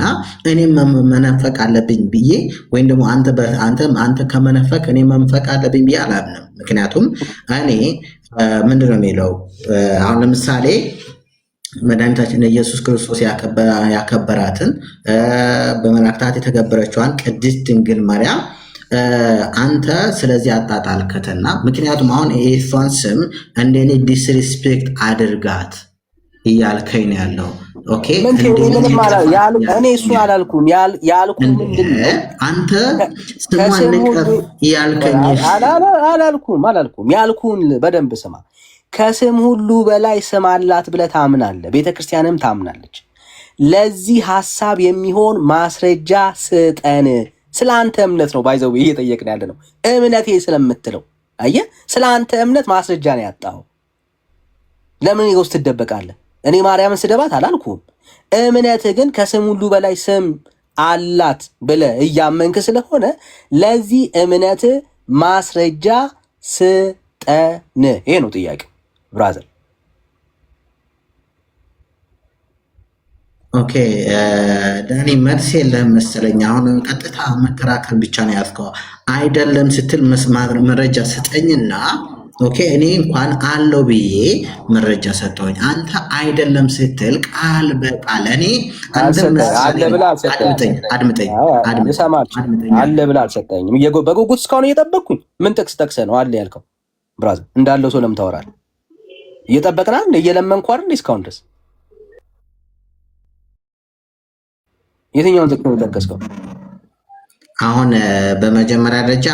እኔም መነፈቅ አለብኝ ብዬ ወይም ደግሞ አንተ ከመነፈቅ እኔ መንፈቅ አለብኝ ብዬ አላምንም። ምክንያቱም እኔ ምንድነው የሚለው አሁን ለምሳሌ መድኃኒታችን ኢየሱስ ክርስቶስ ያከበራትን በመላእክታት የተገበረችዋን ቅድስት ድንግል ማርያም አንተ ስለዚህ አጣጣልከትና፣ ምክንያቱም አሁን የእሷን ስም እንደኔ ዲስሪስፔክት አድርጋት እያልከኝ ነው ያለው። ኦኬ እኔ እሱ አላልኩም። ያልኩ ምንድን ነው አንተ ስሟን ንቀፍ እያልከኝ አላልኩም። ያልኩን በደንብ ስማ። ከስም ሁሉ በላይ ስም አላት ብለህ ታምናለህ፣ ቤተክርስቲያንም ታምናለች። ለዚህ ሐሳብ የሚሆን ማስረጃ ስጠን። ስለ አንተ እምነት ነው ባይዘው እየጠየቅን ያለ ነው። እምነቴ ስለምትለው አየህ፣ ስለ አንተ እምነት ማስረጃ ነው ያጣኸው። ለምን ይኸው ትደበቃለህ? እኔ ማርያምን ስደባት አላልኩም። እምነትህ ግን ከስም ሁሉ በላይ ስም አላት ብለህ እያመንክ ስለሆነ ለዚህ እምነትህ ማስረጃ ስጠን። ይሄ ነው ጥያቄው ብራዘር። ኦኬ ዳኒ መልስ የለህም መሰለኝ። አሁን ቀጥታ መከራከር ብቻ ነው ያዝከው። አይደለም ስትል መረጃ ስጠኝና ኦኬ እኔ እንኳን አለው ብዬ መረጃ ሰጠሁኝ። አንተ አይደለም ስትል ቃል በቃል እኔ አለ ብላ አድምጠኝ አለ ብላ አልሰጠኝም። በጉጉት እስካሁን እየጠበቅኩኝ ምን ጥቅስ ጠቅሰህ ነው አለ ያልከው? ብራዘር እንዳለው ሰው ለምን ታወራለህ? እየጠበቅና እየለመንኩ አይደል እስካሁን ድረስ። የትኛውን ጥቅስ ነው የጠቀስከው? አሁን በመጀመሪያ ደረጃ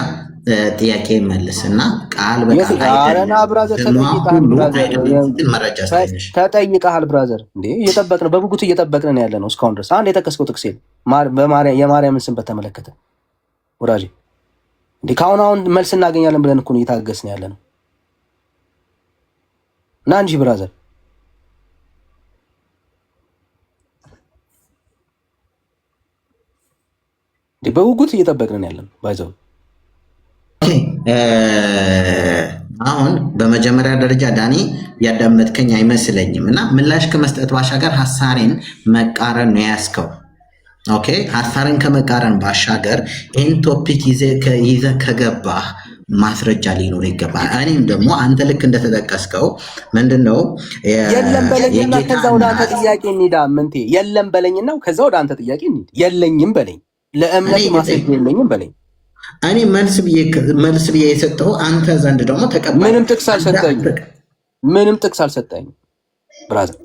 ጥያቄ መልስና ቃል በቃል ተጠይቀሃል ብራዘር። እንዴ እየጠበቅን በጉጉት እየጠበቅን ያለ ነው እስካሁን ድረስ። አንድ የጠቀስከው ጥቅስ የማርያምን ስም በተመለከተ ወዳጄ፣ እንዴ ከአሁን መልስ እናገኛለን ብለን እኮ እየታገስን ያለ ነው። እና እንጂ ብራዘር እንዴ በጉጉት እየጠበቅን ያለ ነው ባይዘው። አሁን በመጀመሪያ ደረጃ ዳኒ ያዳመጥከኝ አይመስለኝም እና ምላሽ ከመስጠት ባሻገር ሐሳሬን መቃረን ነው ያስከው። ኦኬ ሐሳሬን ከመቃረን ባሻገር ይህን ቶፒክ ይዘህ ከገባህ ማስረጃ ሊኖር ይገባል። እኔም ደግሞ አንተ ልክ እንደተጠቀስከው ምንድነው የለም በለኝና ከዛ ወደ አንተ ጥያቄ እንሂዳ። ምንቴ የለም በለኝና ከዛ ወደ አንተ ጥያቄ እንሂድ። የለኝም በለኝ፣ ለእምነት ማስረጃ የለኝም በለኝ። እኔ መልስ ብዬ የሰጠው አንተ ዘንድ ደግሞ ተቀበል። ምንም ጥቅስ አልሰጠኝም ብራዘር፣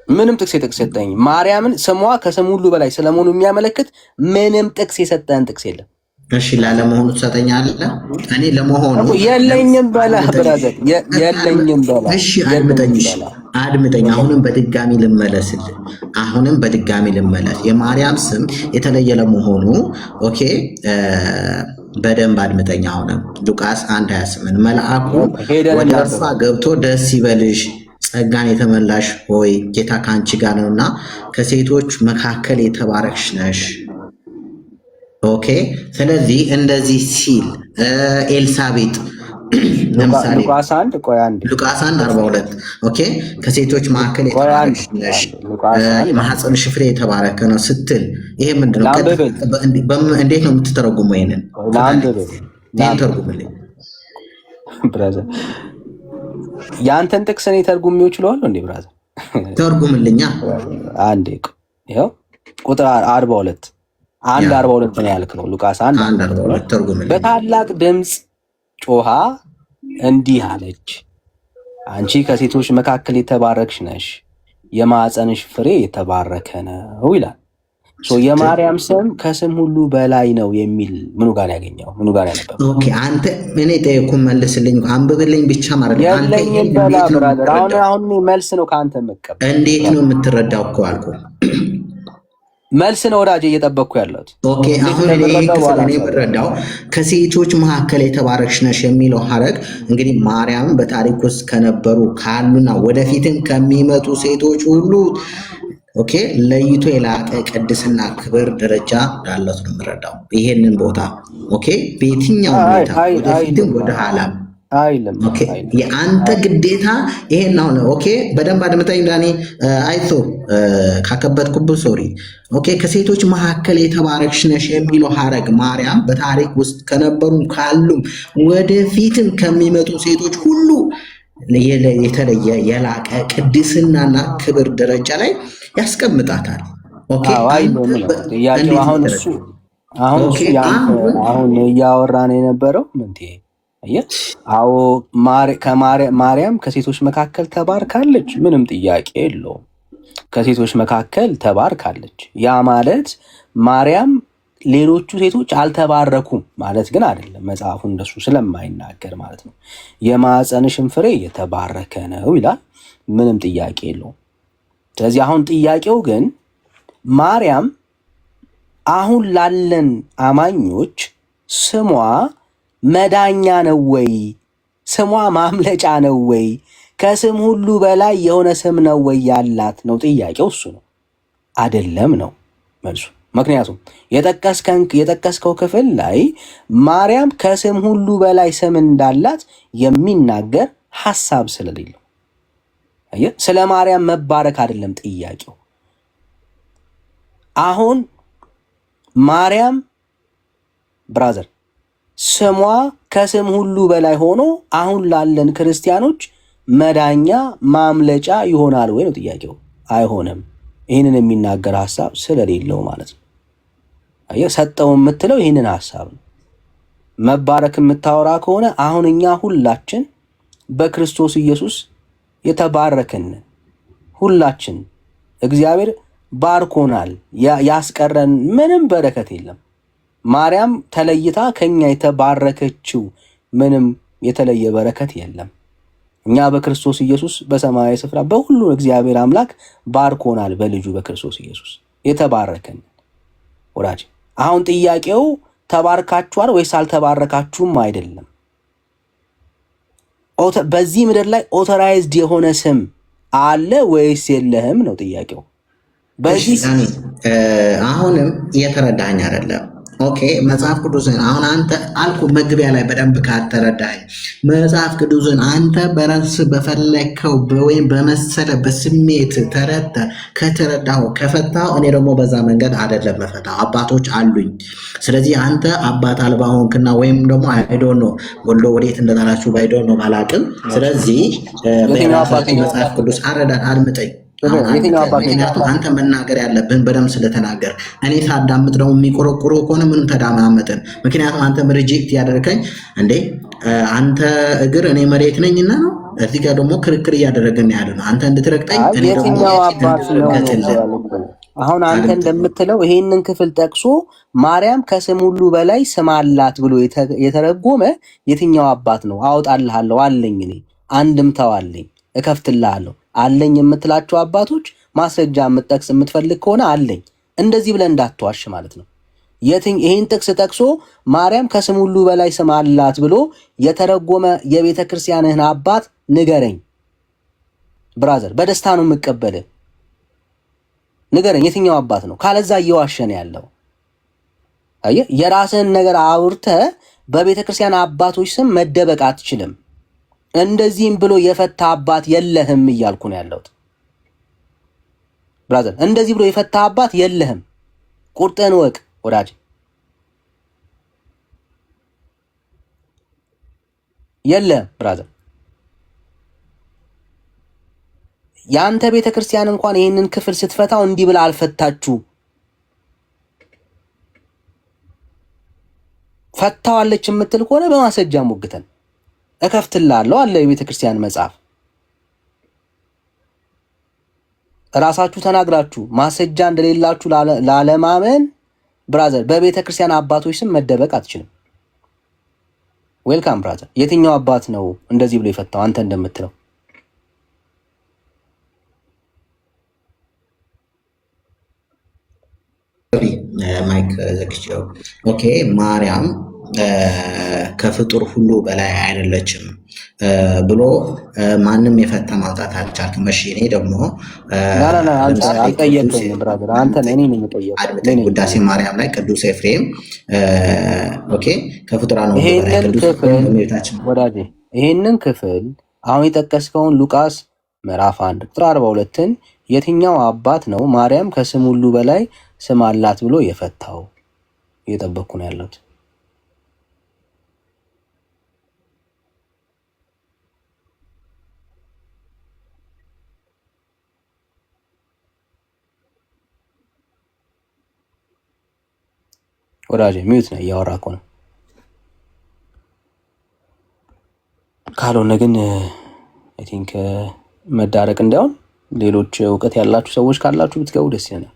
ምንም ጥቅስ የሰጠኝ ማርያምን ስሟ ከስም ሁሉ በላይ ስለመሆኑ የሚያመለክት ምንም ጥቅስ የሰጠን ጥቅስ የለም። እሺ ላለመሆኑ ትሰጠኛለህ? እኔ ለመሆኑ የለኝም በላ ብራዘር፣ የለኝም በላ። እሺ አድምጠኝ። አሁንም በድጋሚ ልመለስ። የማርያም ስም የተለየ ለመሆኑ ኦኬ በደንብ አድምጠኝ። አሁንም ሉቃስ 1:28 መልአኩ ወደ እርሷ ገብቶ ደስ ይበልሽ ጸጋን የተመላሽ ሆይ ጌታ ከአንቺ ጋር ነውና ከሴቶች መካከል የተባረክሽ ነሽ። ኦኬ ስለዚህ እንደዚህ ሲል ኤልሳቤጥ ለምሳሌ ሉቃስ 1:42 ኦኬ ከሴቶች መካከል የተባረክሽ ነሽ የማኅፀንሽ ፍሬ የተባረከ ነው ስትል ይሄ ምንድነው? እንዴት ነው የምትተረጉመው? ይሄንን ተርጉምልኝ ብራዘር። ያንተን ጥቅስ እኔ ተርጉሜው ይችላል እንዴ ብራዘር? ተርጉምልኛ። አንዴ ይኸው ቁጥር 42 1:42 ነው ያልከው። ሉቃስ 1:42 ተርጉምልኝ። በታላቅ ድምፅ ጮሃ እንዲህ አለች፣ አንቺ ከሴቶች መካከል የተባረክሽ ነሽ፣ የማኅፀንሽ ፍሬ የተባረከ ነው ይላል። የማርያም ስም ከስም ሁሉ በላይ ነው የሚል ምኑ ጋር ያገኘው? ምኑ ጋር ያነበበው? ኦኬ አንተ እኔ ጠየኩህ መልስልኝ፣ አንብብልኝ ብቻ ማለት ነው። አንተ አሁን መልስ ነው ከአንተ መቀበል። እንዴት ነው የምትረዳው እኮ አልኩህ። መልስ ነው ወዳጄ እየጠበቅኩ ያለሁት። ኦኬ አሁን እኔ የምረዳው ከሴቶች መካከል የተባረክሽ ነሽ የሚለው ሐረግ እንግዲህ ማርያም በታሪክ ውስጥ ከነበሩ ካሉና ወደፊትም ከሚመጡ ሴቶች ሁሉ ኦኬ ለይቶ የላቀ ቅድስና ክብር ደረጃ እንዳለት ነው የምረዳው። ይሄንን ቦታ ኦኬ በየትኛው ቦታ ወደፊትም ወደ ኋላም አይለም። ኦኬ የአንተ ግዴታ ይሄን ነው። ኦኬ በደንብ አድምጠኝ ዳኒ። አይቶ ካከበድኩብህ ሶሪ። ኦኬ ከሴቶች መካከል የተባረክሽ ነሽ የሚለው ሐረግ ማርያም በታሪክ ውስጥ ከነበሩም ካሉም ወደፊትም ከሚመጡ ሴቶች ሁሉ የተለየ የላቀ ቅድስናና ክብር ደረጃ ላይ ያስቀምጣታል። ኦኬ ጥያቄው አሁን እሱ አሁን እያወራን የነበረው አዎ ማርያም ከሴቶች መካከል ተባርካለች፣ ምንም ጥያቄ የለውም። ከሴቶች መካከል ተባርካለች። ያ ማለት ማርያም ሌሎቹ ሴቶች አልተባረኩም ማለት ግን አይደለም። መጽሐፉ እንደሱ ስለማይናገር ማለት ነው። የማኅፀንሽም ፍሬ የተባረከ ነው ይላል። ምንም ጥያቄ የለውም። ስለዚህ አሁን ጥያቄው ግን ማርያም አሁን ላለን አማኞች ስሟ መዳኛ ነው ወይ? ስሟ ማምለጫ ነው ወይ? ከስም ሁሉ በላይ የሆነ ስም ነው ወይ ያላት ነው ጥያቄው። እሱ ነው አይደለም ነው መልሱ። ምክንያቱም የጠቀስከው ክፍል ላይ ማርያም ከስም ሁሉ በላይ ስም እንዳላት የሚናገር ሐሳብ ስለሌለው ስለ ማርያም መባረክ አይደለም ጥያቄው። አሁን ማርያም ብራዘር ስሟ ከስም ሁሉ በላይ ሆኖ አሁን ላለን ክርስቲያኖች መዳኛ ማምለጫ ይሆናል ወይ ነው ጥያቄው። አይሆንም። ይህንን የሚናገር ሐሳብ ስለሌለው ማለት ነው። ሰጠው የምትለው ይህንን ሐሳብ ነው። መባረክ የምታወራ ከሆነ አሁን እኛ ሁላችን በክርስቶስ ኢየሱስ የተባረክን ሁላችን እግዚአብሔር ባርኮናል። ያስቀረን ምንም በረከት የለም። ማርያም ተለይታ ከኛ የተባረከችው ምንም የተለየ በረከት የለም። እኛ በክርስቶስ ኢየሱስ በሰማያዊ ስፍራ በሁሉ እግዚአብሔር አምላክ ባርኮናል። በልጁ በክርስቶስ ኢየሱስ የተባረከን ወዳጅ። አሁን ጥያቄው ተባርካችኋል ወይስ አልተባረካችሁም አይደለም። በዚህ ምድር ላይ ኦቶራይዝድ የሆነ ስም አለ ወይስ የለህም ነው ጥያቄው። በዚህ አሁንም እየተረዳኝ አይደለም። ኦኬ መጽሐፍ ቅዱስን አሁን አንተ አልኩ መግቢያ ላይ በደንብ ካተረዳኝ መጽሐፍ ቅዱስን አንተ በራስ በፈለከው ወይም በመሰለ በስሜት ከተረዳው ከፈታው፣ እኔ ደግሞ በዛ መንገድ አይደለም መፈታው። አባቶች አሉኝ። ስለዚህ አንተ አባት አልባ ሆንክና ወይም ደግሞ አይዶን ነው ወልዶ ወዴት እንደጣላችሁ ባይዶን ነው ባላቅም። ስለዚህ በራሳችሁ መጽሐፍ ቅዱስ አረዳድ አልምጠኝ። ምክንያቱም አንተ መናገር ያለብህን በደንብ ስለተናገር እኔ ሳዳምጥ ደግሞ የሚቆረቁሩ ከሆነ ምንም ተዳማመጥን። ምክንያቱም አንተ ሪጀክት ያደረከኝ እንዴ አንተ እግር እኔ መሬት ነኝና ነው። እዚህ ጋር ደግሞ ክርክር እያደረግን ያለ ነው። አንተ እንድትረግጠኝ እኔ ደግሞ አሁን አንተ እንደምትለው ይሄንን ክፍል ጠቅሶ ማርያም ከስም ሁሉ በላይ ስም አላት ብሎ የተረጎመ የትኛው አባት ነው? አወጣልሃለሁ አለኝ። እኔ አንድምታው አለኝ፣ እከፍትልሃለሁ አለኝ የምትላቸው አባቶች ማስረጃ የምትጠቅስ የምትፈልግ ከሆነ አለኝ። እንደዚህ ብለን እንዳትዋሽ ማለት ነው። ይህን ጥቅስ ጠቅሶ ማርያም ከስም ሁሉ በላይ ስም አላት ብሎ የተረጎመ የቤተ ክርስቲያንህን አባት ንገረኝ ብራዘር። በደስታ ነው የምቀበልህ። ንገረኝ የትኛው አባት ነው? ካለዛ እየዋሸን ያለው የራስህን ነገር አውርተህ በቤተ ክርስቲያን አባቶች ስም መደበቅ አትችልም። እንደዚህም ብሎ የፈታ አባት የለህም እያልኩ ነው ያለሁት ብራዘር። እንደዚህ ብሎ የፈታ አባት የለህም። ቁርጥህን ወቅ ወዳጅ። የለህም ብራዘር። የአንተ ቤተ ክርስቲያን እንኳን ይህንን ክፍል ስትፈታው እንዲህ ብላ አልፈታችሁ። ፈታዋለች የምትል ከሆነ በማስረጃ ሞግተን እከፍትልሃለሁ አለ የቤተ ክርስቲያን መጽሐፍ። ራሳችሁ ተናግራችሁ ማስረጃ እንደሌላችሁ ላለማመን ብራዘር በቤተ ክርስቲያን አባቶች ስም መደበቅ አትችልም። ዌልካም ብራዘር። የትኛው አባት ነው እንደዚህ ብሎ የፈታው አንተ እንደምትለው? ማይክ ዘግቼው። ኦኬ ማርያም ከፍጡር ሁሉ በላይ አይደለችም ብሎ ማንም የፈታ ማውጣት አልቻልክም። እሺ እኔ ደግሞ ውዳሴ ማርያም ላይ ቅዱስ ኤፍሬም ከፍጡራን ይሄንን ክፍል አሁን የጠቀስከውን ሉቃስ ምዕራፍ 1 ቁጥር 42ን የትኛው አባት ነው ማርያም ከስም ሁሉ በላይ ስም አላት ብሎ የፈታው? እየጠበቅኩ ነው ያለሁት። ወዳጄ ሚዩት ነው እያወራ እኮ ነው። ካልሆነ ግን አይ ቲንክ መዳረቅ እንዳይሆን ሌሎች እውቀት ያላችሁ ሰዎች ካላችሁ ብትገቡ ደስ ይለናል።